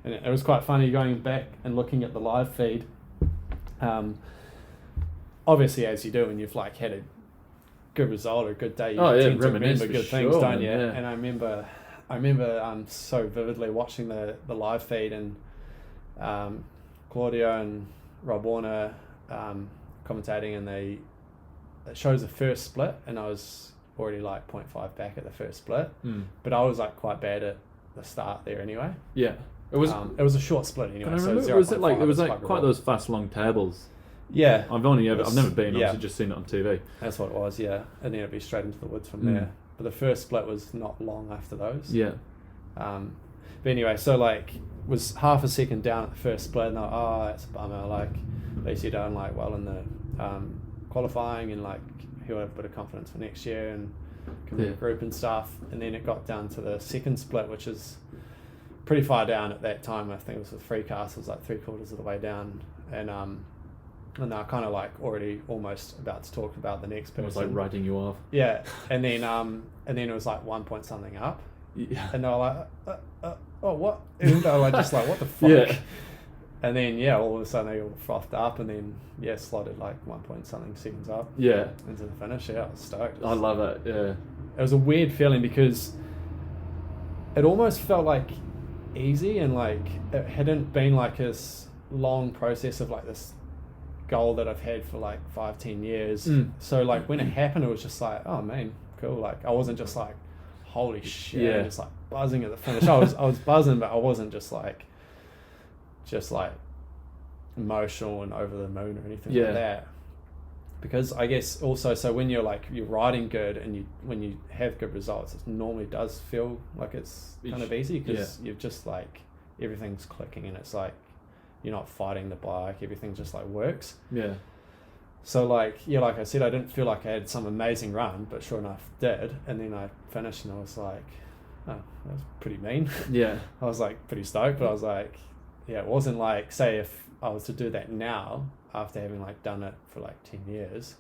And it was quite funny going back and looking at the live feed. Obviously, as you do, when you've like had a good result or a good day, you tend to remember good things, don't you? Yeah. And I remember so vividly watching the live feed, and Claudio and Rob Warner commentating, and it shows the first split, and I was already like 0.5 back at the first split, but I was like quite bad at the start there anyway. Yeah. It was a short split anyway. I remember, so was it like quite those fast long tables? Yeah. I've never been, obviously just seen it on TV. That's what it was, yeah. And then it'd be straight into the woods from there. But the first split was not long after those. Yeah. But anyway, so like was half a second down at the first split, and I was, that's a bummer. Like at least you're done like well in the qualifying, and like he'll have a bit of confidence for next year and can be a group and stuff. And then it got down to the second split, which is pretty far down at that time. I think it was with free cast, it was like 3/4 of the way down, and I kind of like already almost about to talk about the next person. It was like writing you off. Yeah, and then it was like 1 point something up, and they were like, oh what? And they were like just like what the fuck? Yeah. And then all of a sudden they all frothed up, and then slotted like 1 point something seconds up. Yeah. Into the finish. Yeah, I was stoked. I love it. Yeah. It was a weird feeling because it almost felt like easy, and like it hadn't been like this long process of like this goal that I've had for like 5-10 years. So like when it happened, it was just like, oh man, cool. Like I wasn't just like holy shit, just like buzzing at the finish. I was buzzing, but I wasn't just like emotional and over the moon or anything like that. Because I guess also, so when you're riding good and when you have good results, it normally does feel like it's kind of easy, because you've just like everything's clicking, and it's like you're not fighting the bike, everything just like works. Yeah. So like like I said, I didn't feel like I had some amazing run, but sure enough did. And then I finished, and I was like, oh, that was pretty mean. Yeah. I was like pretty stoked, but I was like, it wasn't like, say if I was to do that now after having like done it for like 10 years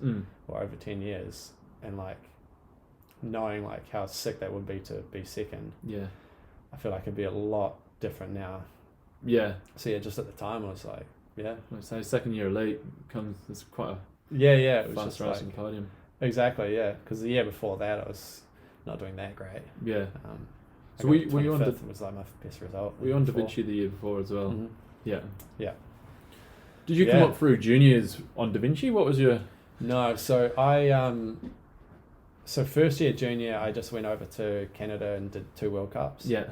or over 10 years, and like knowing like how sick that would be to be second. Yeah. I feel like it'd be a lot different now. Yeah. So just at the time I was like, let's say second year elite comes, it's quite a it was fast just racing like, podium. Exactly, yeah, because the year before that I was not doing that great. Yeah. So were you on was like my best result. Were you on Da Vinci the year before as well? Mm-hmm. Yeah. Yeah. Did you come up through juniors on Da Vinci? What was your... No, so I first year junior I just went over to Canada and did 2 World Cups. Yeah.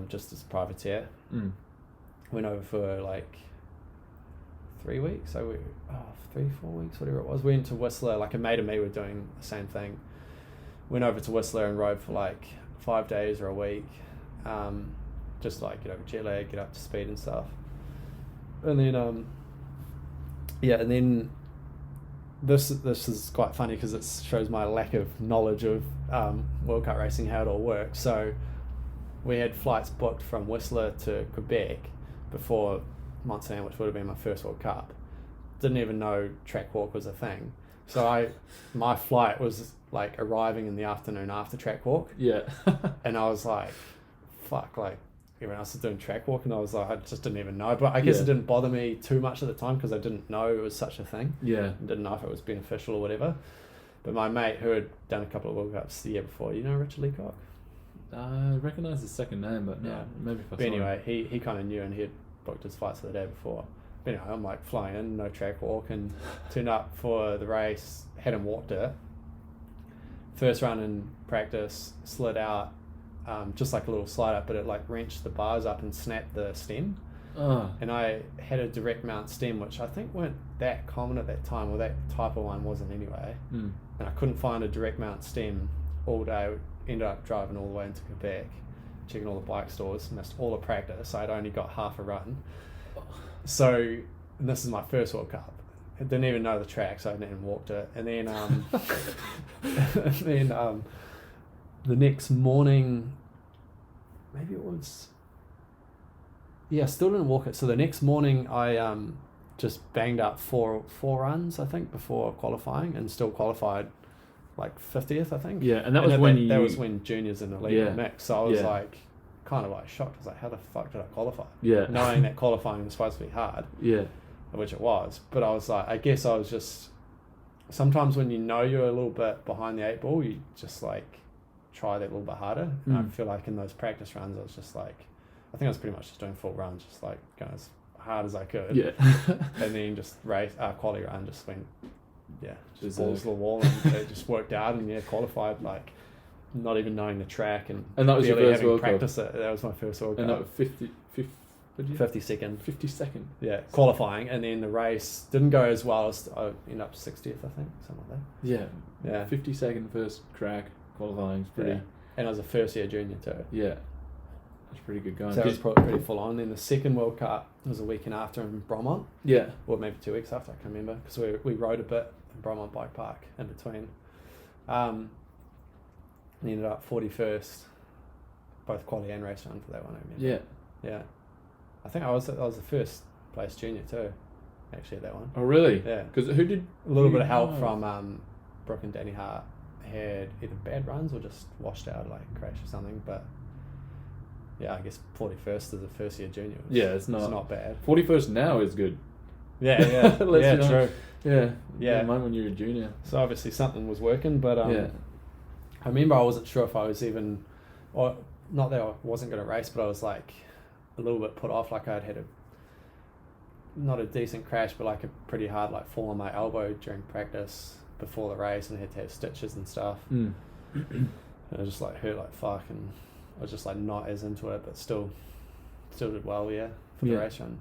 Just as privateer. Went over for like 3 weeks. 3-4 weeks, whatever it was. Went to Whistler. Like a mate of me were doing the same thing. Went over to Whistler and rode for like 5 days or a week. Just like get over jet lag, get up to speed and stuff. And then and then this is quite funny because it shows my lack of knowledge of World Cup racing, how it all works. So we had flights booked from Whistler to Quebec before Montserrat, which would have been my first World Cup. Didn't even know track walk was a thing. So my flight was like arriving in the afternoon after track walk. Yeah. And I was like, fuck, like everyone else is doing track walk, and I was like, I just didn't even know. But I guess it didn't bother me too much at the time because I didn't know it was such a thing. Yeah. Didn't know if it was beneficial or whatever. But my mate who had done a couple of World Cups the year before, you know Richard Leacock? I recognise his second name, but no, maybe if I saw But anyway, he kind of knew, and he had booked his flights for the day before. But anyway, I'm like flying in, no track walk, and turned up for the race, hadn't walked it. First run in practice, slid out, just like a little slide up, but it like wrenched the bars up and snapped the stem. Oh. And I had a direct mount stem, which I think weren't that common at that time, or that type of one wasn't anyway. Mm. And I couldn't find a direct mount stem all day. Ended up driving all the way into Quebec, checking all the bike stores, missed all the practice. I'd only got half a run. So, and this is my first World Cup. I didn't even know the track, so I hadn't even walked it. And then, the next morning, maybe it was, I still didn't walk it. So the next morning, I just banged up four runs, I think, before qualifying, and still qualified like 50th, I think. Yeah, and that was when that was when juniors and elite were mixed. So I was like, kind of like shocked. I was like, how the fuck did I qualify? Yeah. Knowing that qualifying was supposed to be hard. Yeah. Which it was. But I was like, I guess I was just, sometimes when you know you're a little bit behind the 8 ball, you just like try that a little bit harder. And I feel like in those practice runs, I was just like, I think I was pretty much just doing full runs, just like going as hard as I could. Yeah. And then just quality run just went, just balls to the wall, and it just worked out, and qualified like not even knowing the track, and that was your first World Cup. Practice it. That was my first World Cup. And that was 52nd. 52nd. Yeah, qualifying, and then the race didn't go as well as I ended up 60th, I think, something like that. Yeah. Yeah. 52nd first crack qualifying is pretty. Yeah. And I was a first year junior too. Yeah. That's pretty good going. So it was pretty full on. Then the second World Cup was a weekend after in Bromont. Yeah. Or maybe 2 weeks after, I can't remember, because we rode a bit in Bromont Bike Park in between. And ended up 41st, both quality and race run for that one, I remember. Yeah. Yeah. I think I was the first place junior too, actually, at that one. Oh, really? Yeah. Because who did... A little bit of help from Brooke and Danny Hart. Had either bad runs or just washed out, like crash or something, but yeah, I guess 41st as a first year junior. It's not bad. 41st now is good. Yeah, true. Yeah. Mine when you were a junior. So obviously something was working, but I remember I wasn't sure if I was even, or not that I wasn't going to race, but I was like a little bit put off, like I'd had not a decent crash, but like a pretty hard like fall on my elbow during practice before the race, and had to have stitches and stuff. And it just like hurt like fuck, and I was just like not as into it, but still did well, for the race run.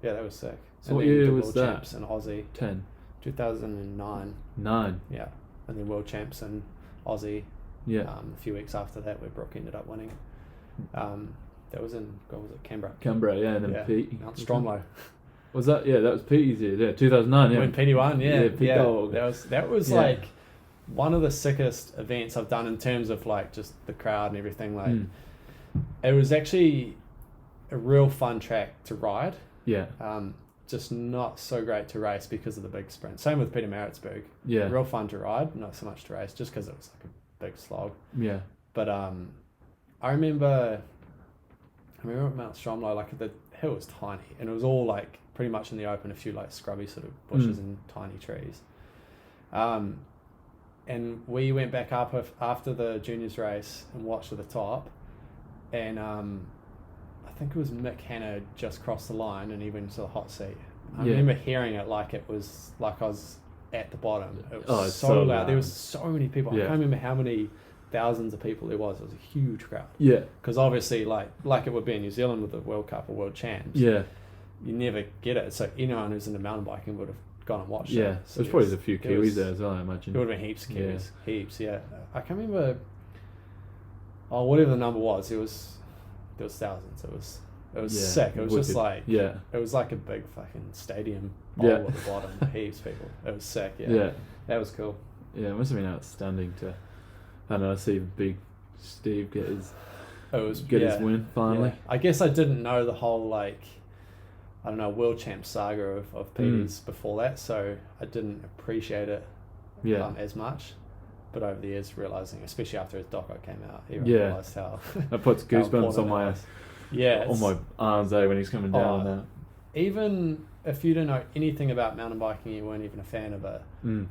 Yeah, that was sick. So what year was that? Champs in Aussie. 2009. 9. Yeah, and then world champs in Aussie. Yeah. A few weeks after that, where Brooke ended up winning. That was in, what was it, Canberra? Yeah, and then Pete. Mount Stromlo. Was that? Yeah, that was Petey's year. Yeah, 2009. Yeah. When Petey won. Pete Dog. That was like one of the sickest events I've done in terms of like just the crowd and everything. Like, it was actually a real fun track to ride. Yeah. Just not so great to race because of the big sprint. Same with Peter Maritzburg. Yeah. Real fun to ride, not so much to race, just because it was like a big slog. Yeah. But I remember at Mount Stromlo, like the hill was tiny, and it was all like pretty much in the open, a few like scrubby sort of bushes and tiny trees. And we went back up after the juniors race and watched at the top, and I think it was Mick Hanna just crossed the line and he went to the hot seat. I remember hearing it like it was like I was at the bottom. It was so loud. There was so many people. I can't remember how many thousands of people there was. It was a huge crowd. Yeah. Because obviously, like it would be in New Zealand with the World Cup or World Champs. Yeah. You never get it. So anyone who's into mountain biking would have gone and watched it. Yeah. So There's probably a few Kiwis there as well, I imagine. It would have been heaps of Kiwis. Heaps, yeah. I can't remember. Oh, whatever the number was, there was thousands. It was sick. It was just like it was like a big fucking stadium bowl at the bottom. Heaps of people. It was sick. Yeah. That was cool. Yeah, it must have been outstanding to, I don't know, see big Steve get his win finally. Yeah. I guess I didn't know the whole world champ saga of PDs before that, so I didn't appreciate it as much. But over the years, realizing, especially after his doco came out, everyone realized how that puts goosebumps on my arms there when he's coming down now. Even if you don't know anything about mountain biking, you weren't even a fan of it,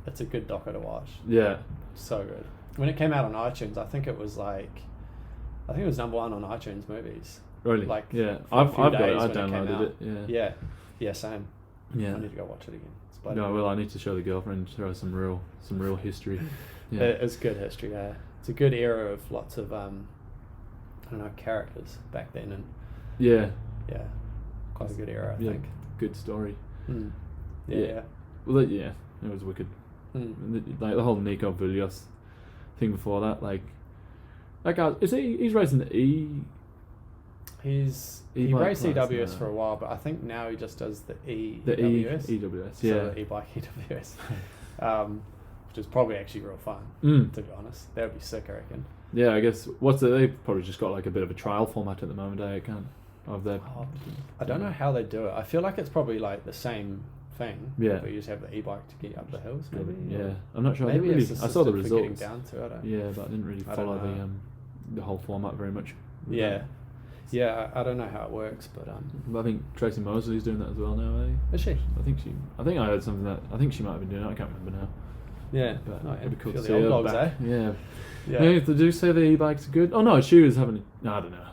it's a good doco to watch. Yeah. So good. When it came out on iTunes, I think it was number 1 on iTunes movies. Really? I've got it. I downloaded it. Yeah, same. Yeah. I need to go watch it again. I need to show the girlfriend, show her some real history. Yeah. It's good history. Yeah, it's a good era of lots of characters back then, and quite a good era. I think. Good story. Yeah. Well, it was wicked. Like the whole Nico Vilios thing before that, that guy, he's racing the E. He raced EWS for a while, but I think now he just does the EWS. EWS, so the e-bike EWS, which is probably actually real fun. To be honest, that would be sick, I reckon. Yeah, I guess they've probably just got a bit of a trial format at the moment. I don't know how they do it. I feel like it's probably the same thing. Yeah. But you just have the e-bike to get you up the hills, maybe. Yeah, I'm not sure. Maybe I saw the results. Getting down to it. Yeah, but I didn't really follow the whole format very much. Yeah. Yeah, I don't know how it works, but I think Tracy Mosley's doing that as well now, eh? Is she? I think I heard something that I think she might have been doing it. I can't remember now. Yeah, but it'd be cool to see the her old dogs, back. Eh? Yeah. They do say the e-bikes are good. Oh no, she was having. No, I don't know.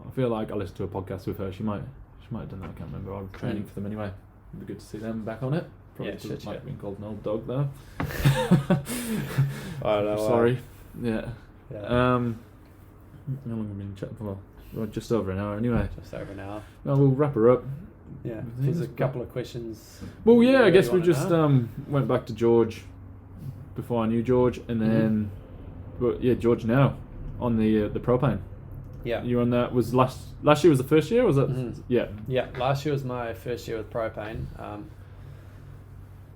I feel like I listened to a podcast with her. She might have done that. I can't remember. I'm training for them anyway. It'd be good to see them back on it. Probably might have been called an old dog though. I don't know. Sorry. Yeah. How long have we been chatting for? Well, just over an hour anyway. Just over an hour. Well, we'll wrap her up. Yeah. There's a couple of questions. Well, yeah, I guess we just went back to George before I knew George, and then George now on the propane. Yeah. You were on that. Was last year was the first year? Or was that? Mm-hmm. Yeah. Yeah. Last year was my first year with propane,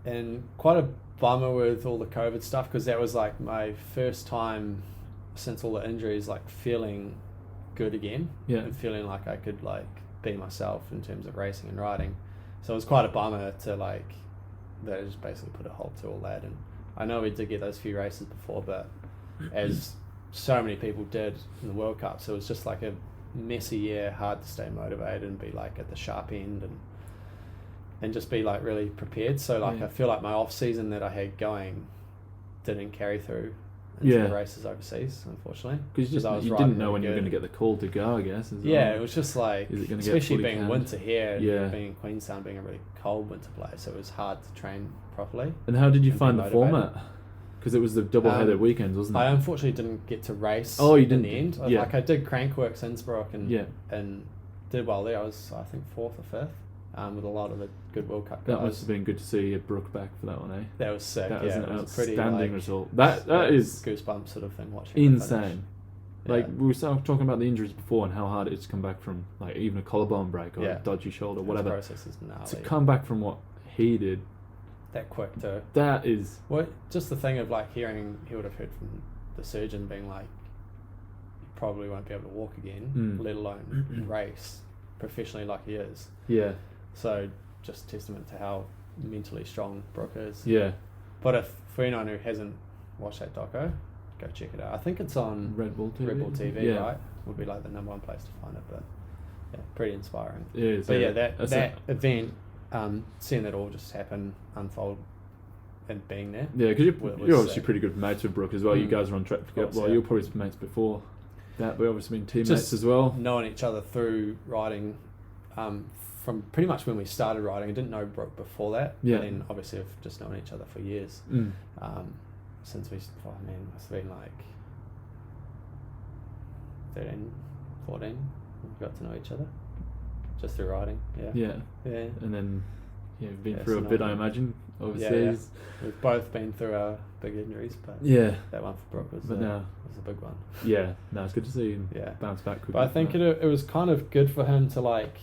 and quite a bummer with all the COVID stuff, because that was my first time since all the injuries feeling good again. Yeah. And feeling like I could be myself in terms of racing and riding. So it was quite a bummer to they just basically put a halt to all that. And I know we did get those few races before, but as so many people did in the World Cup, so it was just a messy year, hard to stay motivated and be at the sharp end and just be really prepared. So I feel my off season that I had going didn't carry through into the races overseas, unfortunately. Because you didn't know when you were going to get the call to go, I guess. It was just especially being canned? Winter here, and being in Queenstown, being a really cold winter place, so it was hard to train properly. And how did you find the format? Because it was the double-headed weekends, wasn't it? I unfortunately didn't get to race. Oh, you didn't? In the end. Yeah. I did Crankworks Innsbruck and did well there. I was, I think, 4th or 5th with a lot of the good World Cup guys. That must have been good to see Brooke back for that one, eh? That was sick. That was an outstanding outstanding result. That is goosebumps sort of thing watching. Insane. We were talking about the injuries before and how hard it is to come back from even a collarbone break or a dodgy shoulder, whatever. The process is gnarly. To come back from what he did. That quick too. That is... Well, just the thing of hearing, he would have heard from the surgeon being you probably won't be able to walk again, let alone race professionally like he is. Yeah. So just testament to how mentally strong Brooke is. Yeah. But for anyone who hasn't watched that doco, go check it out. I think it's on Red Bull TV, right? Would be the number one place to find it, but pretty inspiring. It is. But that event, seeing that all just happen, unfold, and being there. Yeah, because you're obviously pretty good mates with Brooke as well. You guys are on track to get. You're probably mates before that, but obviously been teammates just as well. Knowing each other through riding, from pretty much when we started riding. I didn't know Brooke before that. Yeah. And then obviously we've just known each other for years. Since we, must have been 13, 14. We got to know each other just through riding. Yeah. And then you've been Yeah, through a so bit, not- I imagine, Yeah, overseas. we've both been through our big injuries, but Yeah. that one for Brooke was But now, a big one. yeah, no, it's good to see you Yeah. bounce back quickly. But I think it was kind of good for him to like.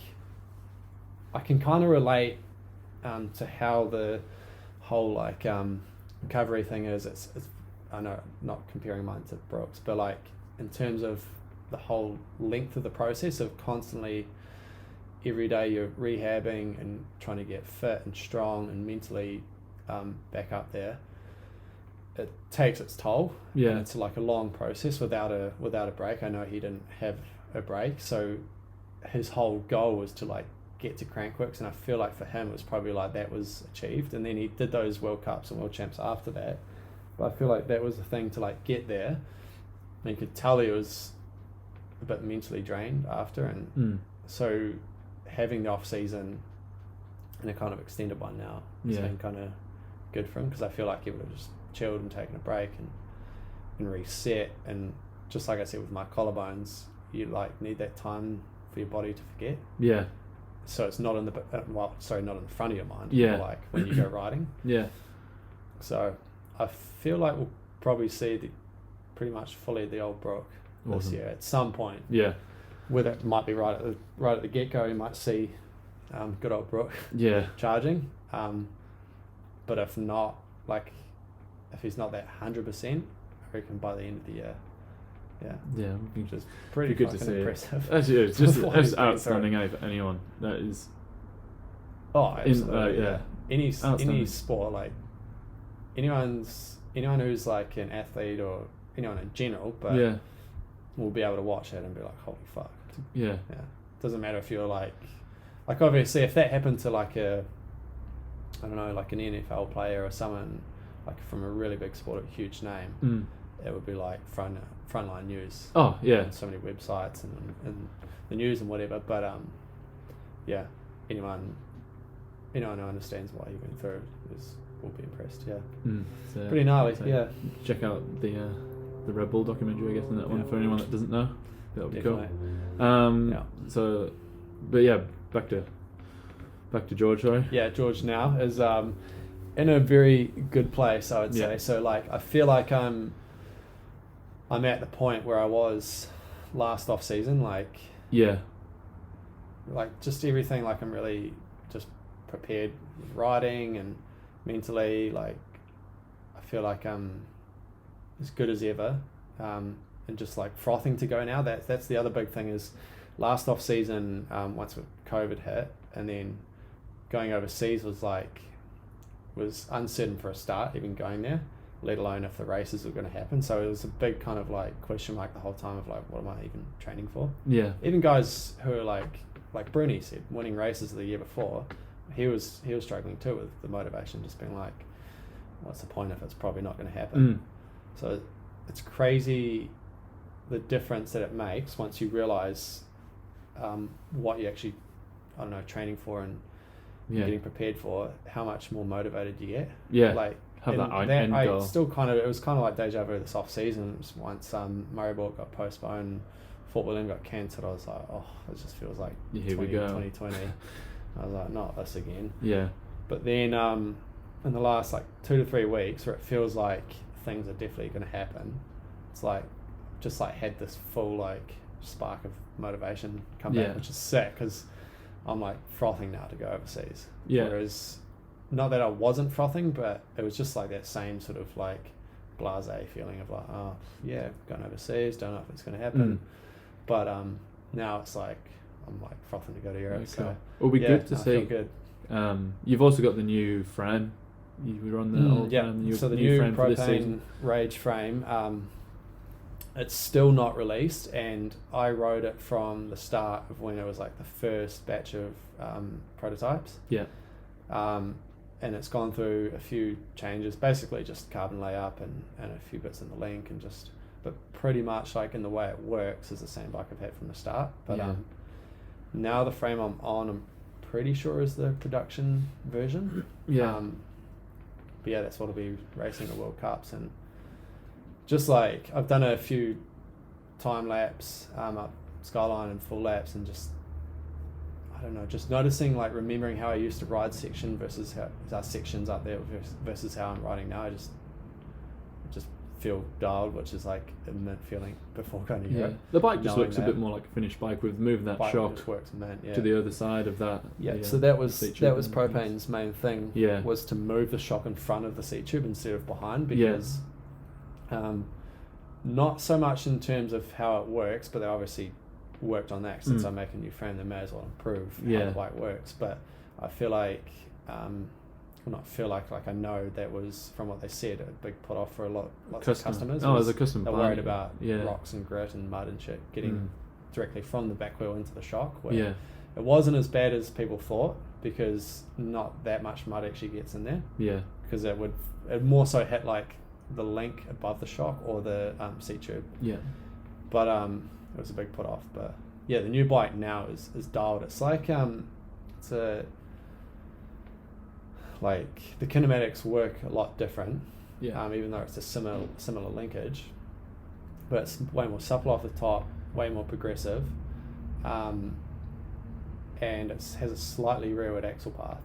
I can kind of relate to how the whole like recovery thing is. It's I know not comparing mine to Brooks, but like in terms of the whole length of the process of constantly every day you're rehabbing and trying to get fit and strong and mentally back up there. It takes its toll. Yeah. And it's like a long process without a break. I know he didn't have a break, so his whole goal was to like get to Crankworks, and I feel like for him it was probably like that was achieved, and then he did those World Cups and World Champs after that. But I feel like that was the thing to like get there. And you could tell he was a bit mentally drained after, and so having the off season and a kind of extended one now has been kind of good for him, because I feel like he would have just chilled and taken a break and reset. And just like I said with my collarbones, you like need that time for your body to forget. Yeah. So it's not in the not in the front of your mind. Yeah. Like when you go riding. Yeah. So I feel like we'll probably see pretty much fully the old Brook this year at some point. Yeah. Whether it might be right at the get go, you might see good old Brook charging. But if not, like if he's not that 100%, I reckon by the end of the year. Yeah, which is pretty good to fucking see. impressive. It's just What he's it's been outstanding for anyone. That is. Oh, absolutely. Yeah. Any sport, like anyone who's like an athlete or anyone in general, but will be able to watch it and be like, holy fuck. Yeah. Doesn't matter if you're like obviously if that happened to like I don't know, like an NFL player or someone like from a really big sport, a huge name, it would be like frontline news. Oh yeah. On so many websites and the news and whatever. But anyone who understands what he went through will be impressed. So pretty gnarly. Check out the Red Bull documentary, I guess, in that one for anyone that doesn't know. That would be cool. So, but yeah, back to George. Sorry. Yeah, George now is in a very good place, I would say. So like I feel like I'm at the point where I was last off season, like just everything, like I'm really just prepared with riding and mentally, like I feel like I'm as good as ever, and just like frothing to go now. That's the other big thing is last off season, once COVID hit, and then going overseas was uncertain for a start, even going there, let alone if the races were going to happen. So it was a big kind of like question mark the whole time of like, what am I even training for? Yeah. Even guys who are like Bruni said, winning races the year before, he was struggling too with the motivation, just being like, what's the point if it's probably not going to happen? So it's crazy the difference that it makes once you realize what you actually, I don't know, training for and getting prepared for, how much more motivated you get. Yeah. Like have that end goal. Still it was kind of like deja vu this off season. Once Maribor got postponed, Fort William got cancelled, I was like, oh, it just feels like Here we go. 2020. I was like, not this again. Yeah. But then in the last like 2 to 3 weeks where it feels like things are definitely going to happen, it's like just like had this full like spark of motivation come back, which is sick because I'm like frothing now to go overseas. Whereas not that I wasn't frothing, but it was just like that same sort of like blasé feeling of like, oh yeah, going overseas, don't know if it's going to happen. But now it's like I'm like frothing to go to Europe. Okay. So it'll be good to I see. feel good. You've also got the new frame. You were on the old frame. So the new frame for this propane season. Rage frame, it's still not released, and I rode it from the start of when it was like the first batch of prototypes. And it's gone through a few changes, basically just carbon layup and a few bits in the link, and but pretty much like in the way it works is the same bike I've had from the start. But now the frame I'm on, I'm pretty sure is the production version. But yeah, that's what I'll be racing at World Cups, and just like I've done a few time lapse up Skyline and full laps, and just I don't know, just noticing, like remembering how I used to ride section versus how our sections up there versus how I'm riding now. I just feel dialed, which is like a mint feeling before going to Europe. The bike just looks a bit more like a finished bike with moving that shock just works mint, to the other side of that. So that was Propane's main thing. Was to move the shock in front of the seat tube instead of behind, because not so much in terms of how it works, but they obviously worked on that. Since I'm making a new frame, they may as well improve how the bike works. But I feel like I know that was, from what they said, a big put off for lots of customers. As a customer, they're worried about rocks and grit and mud and shit getting directly from the back wheel into the shock. It wasn't as bad as people thought, because not that much mud actually gets in there. Because it more so hit like the link above the shock or the seat tube. But it was a big put off. But the new bike now is dialed. It's like like the kinematics work a lot different, even though it's a similar linkage, but it's way more supple off the top, way more progressive, and it has a slightly rearward axle path.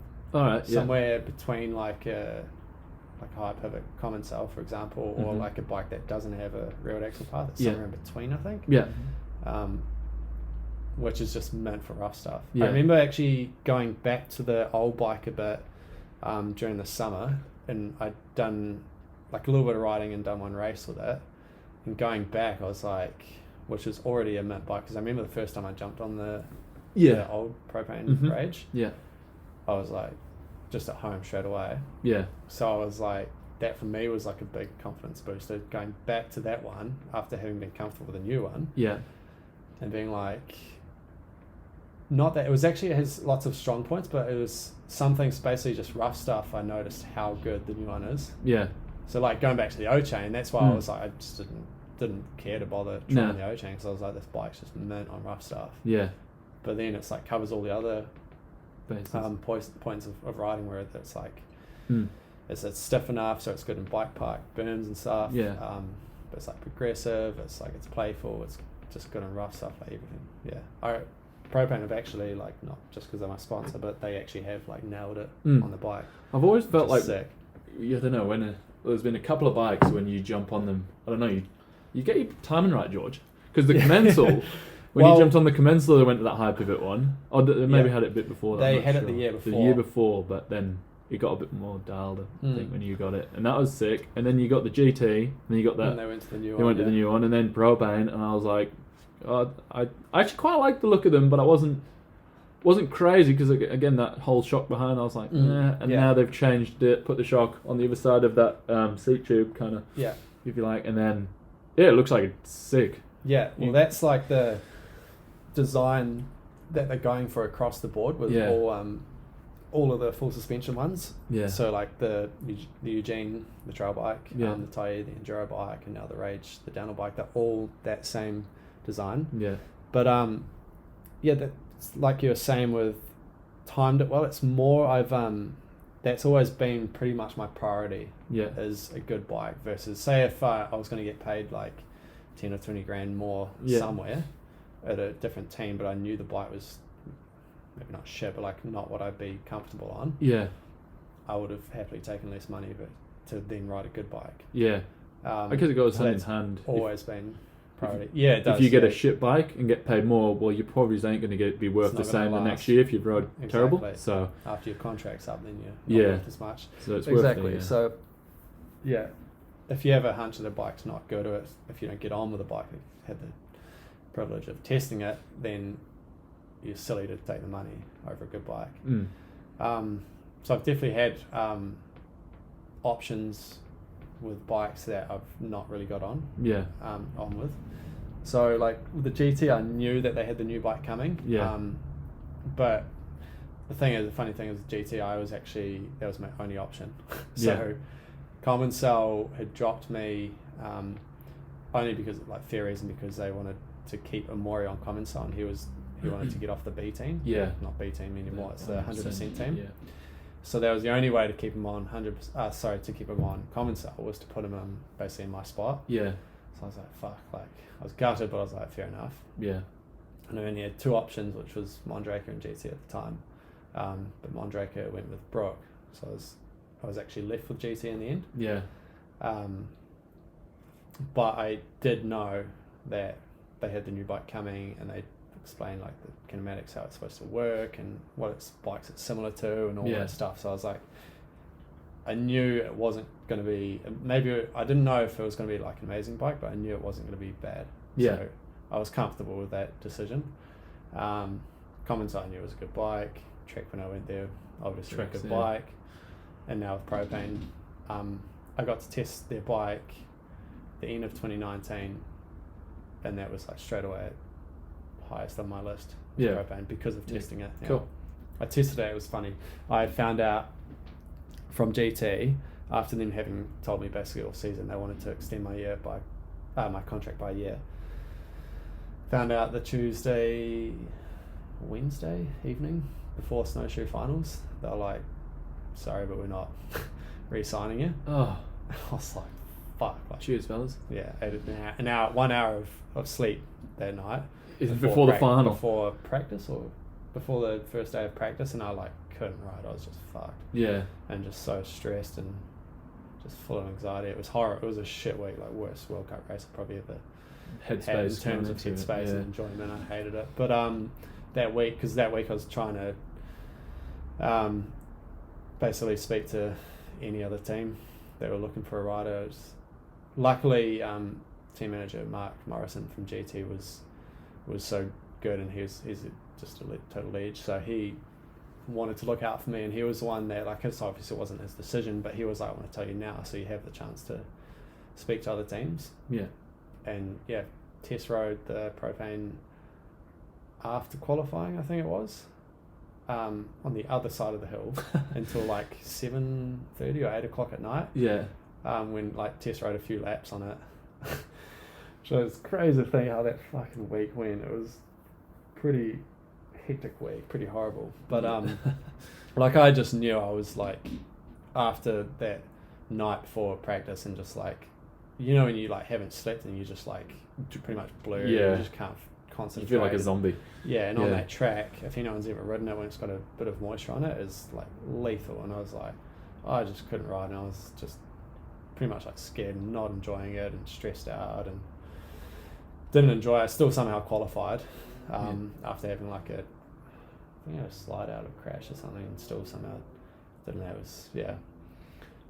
Somewhere between like a high pivot common cell, for example, or like a bike that doesn't have a rearward axle path. It's somewhere in between, I think. Which is just meant for rough stuff. I remember actually going back to the old bike a bit during the summer, and I'd done like a little bit of riding and done one race with it, and going back I was like, which is already a mint bike, because I remember the first time I jumped on the old Propane Rage, I was like just at home straight away. So I was like, that for me was like a big confidence booster, going back to that one after having been comfortable with the new one, and being like, not that it was actually, it has lots of strong points, but it was some things, basically just rough stuff. I noticed how good the new one is. So like going back to the O-chain, that's why I was like, I just didn't care to bother trying the O-chain, because I was like, this bike's just mint on rough stuff. But then it's like covers all the other points of riding, where it's like it's stiff enough, so it's good in bike park berms and stuff. But it's like progressive. It's like it's playful. It's just good on rough stuff, like everything. Propane have actually, like, not just because they're my sponsor, but they actually have like nailed it on the bike. I've always felt like sick. I don't know, when there's been a couple of bikes when you jump on them, I don't know, you get your timing right, George, because the Commensal, when you jumped on the Commensal, they went to that high pivot one, or they maybe had it a bit before that. They had it the year before, but then it got a bit more dialed, I think, when you got it, and that was sick. And then you got the GT, and then you got that. And they went to the new one. They went to the new one, and then Propane, and I was like, I actually quite liked the look of them, but I wasn't crazy, because again, that whole shock behind, I was like, now they've changed it, put the shock on the other side of that seat tube, kind of, if you like, and then it looks like it's sick. Well, that's like the design that they're going for across the board with all of the full suspension ones. So like the Eugene, the trail bike, the Tai, the enduro bike, and now the Rage, the downhill bike, they're all that same design. But that's like you were saying with timed it well. It's more that's always been pretty much my priority. Is a good bike, versus say if I was going to get paid like 10 or 20 grand more somewhere at a different team, but I knew the bike was maybe not shit, but like not what I'd be comfortable on. I would have happily taken less money, but to then ride a good bike. I guess it goes hand in hand. Always been priority. It does. If you get a shit bike and get paid more, well, you probably ain't going to be worth the same the next year if you've rode terrible. So after your contract's up, then you're not worth as much. So it's worth it. So if you have a hunch that a bike's not good, or if you don't get on with a bike, if you've had the privilege of testing it, then you're silly to take the money over a good bike. So I've definitely had options with bikes that I've not really got on with. So like with the GT, I knew that they had the new bike coming. But the funny thing is, GTI was actually, that was my only option. So Common Cell had dropped me only because of like fair reason, because they wanted to keep Amori on Common Cell, and he wanted to get off the B team. Not B team anymore. It's the 100% team. So that was the only way to keep him on to keep him on Common Cell, was to put him basically in my spot. So I was like, fuck, like I was gutted, but I was like, fair enough. Yeah. And I only had two options, which was Mondraker and GT at the time. But Mondraker went with Brooke, so I was actually left with GT in the end. Yeah. But I did know that they had the new bike coming, and they explained like the kinematics, how it's supposed to work, and what bikes it's similar to, and all that stuff. So I was like, I knew it wasn't going to be, maybe I didn't know if it was going to be like an amazing bike, but I knew it wasn't going to be bad. Yeah. So I was comfortable with that decision. Commons, I knew it was a good bike. Trek, when I went there, obviously a good bike. And now with Propane, I got to test their bike the end of 2019, and that was like straight away highest on my list. Propane, because of testing it. Cool. I tested it. It was funny. I had found out from GT, after them having told me basically all season they wanted to extend my contract by a year. Found out the Wednesday evening before snowshoe finals, they were like, sorry, but we're not re-signing you. Oh. I was like, fuck. Like, cheers, fellas. Yeah, an hour, 1 hour of sleep that night. Before the final? Before practice, or before the first day of practice, and I like couldn't ride. I was just fucked. Yeah. And just so stressed and just full of anxiety. It was horrible. It was a shit week, like worst World Cup race I probably ever had in terms of headspace and enjoyment. I hated it. But that week I was trying to basically speak to any other team that were looking for a rider. Luckily, team manager Mark Morrison from GT was so good, and he's just a total edge. So he wanted to look out for me, and he was the one that, like, it obviously wasn't his decision, but he was like, I want to tell you now, so you have the chance to speak to other teams. Yeah. And yeah, test rode the Propane after qualifying, I think it was, on the other side of the hill until like 7:30 or 8 o'clock at night. Yeah. When like test rode a few laps on it. So it's crazy to think how that fucking week went. It was pretty hectic week, pretty horrible. But like I just knew I was like, after that night before practice, and just like, you know, when you like haven't slept and you just like pretty much blurred, you just can't concentrate. You feel like a zombie. Yeah, and on that track, if anyone's ever ridden it when it's got a bit of moisture on it, is like lethal. And I was like, I just couldn't ride, and I was just pretty much like scared and not enjoying it, and stressed out, and didn't enjoy it. I still somehow qualified after having like a slide out of crash or something, and still somehow didn't have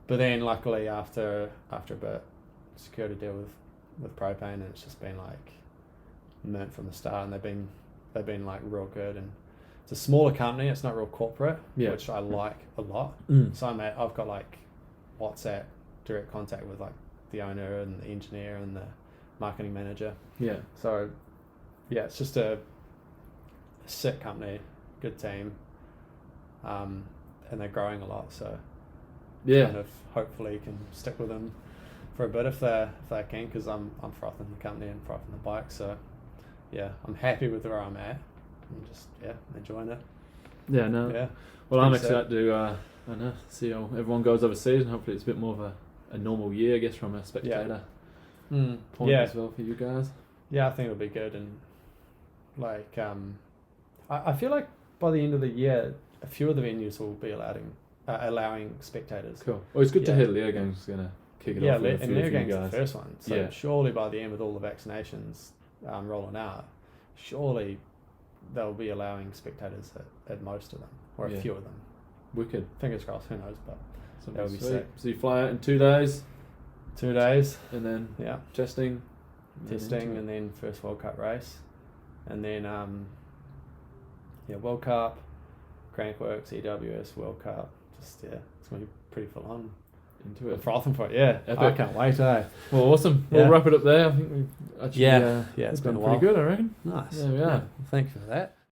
but then luckily after a bit secured a deal with Propane, and it's just been like mint from the start, and they've been like real good, and it's a smaller company, it's not real corporate, which I like a lot. So I've got like WhatsApp direct contact with like the owner and the engineer and the marketing manager. So it's just a sick company, good team, and they're growing a lot, so kind of hopefully can stick with them for a bit if they can, because I'm frothing the company and frothing the bike. So I'm happy with where I'm at. I'm just enjoying it. Well, I'm excited to see how everyone goes overseas, and hopefully it's a bit more of a normal year, I guess, from a spectator point as well for you guys. I think it'll be good. And like I feel like by the end of the year a few of the venues will be allowing spectators. Cool. Well, it's good to hear Leogame's going to kick it off. And Leogame's the first one, so surely by the end, with all the vaccinations rolling out, surely they'll be allowing spectators at most of them, or a few of them. Wicked. Fingers crossed, who knows, but that would be sick. So you fly out in 2 days? 2 days. And then testing, and then first World Cup race. And then World Cup, Crankworks, EWS, World Cup. Just it's going to be pretty full on. Into it. Frothing for it, I can't wait, Well, awesome. We'll wrap it up there. I think we've actually it's been a while. pretty good, I reckon. Nice. There we are. Thank you for that.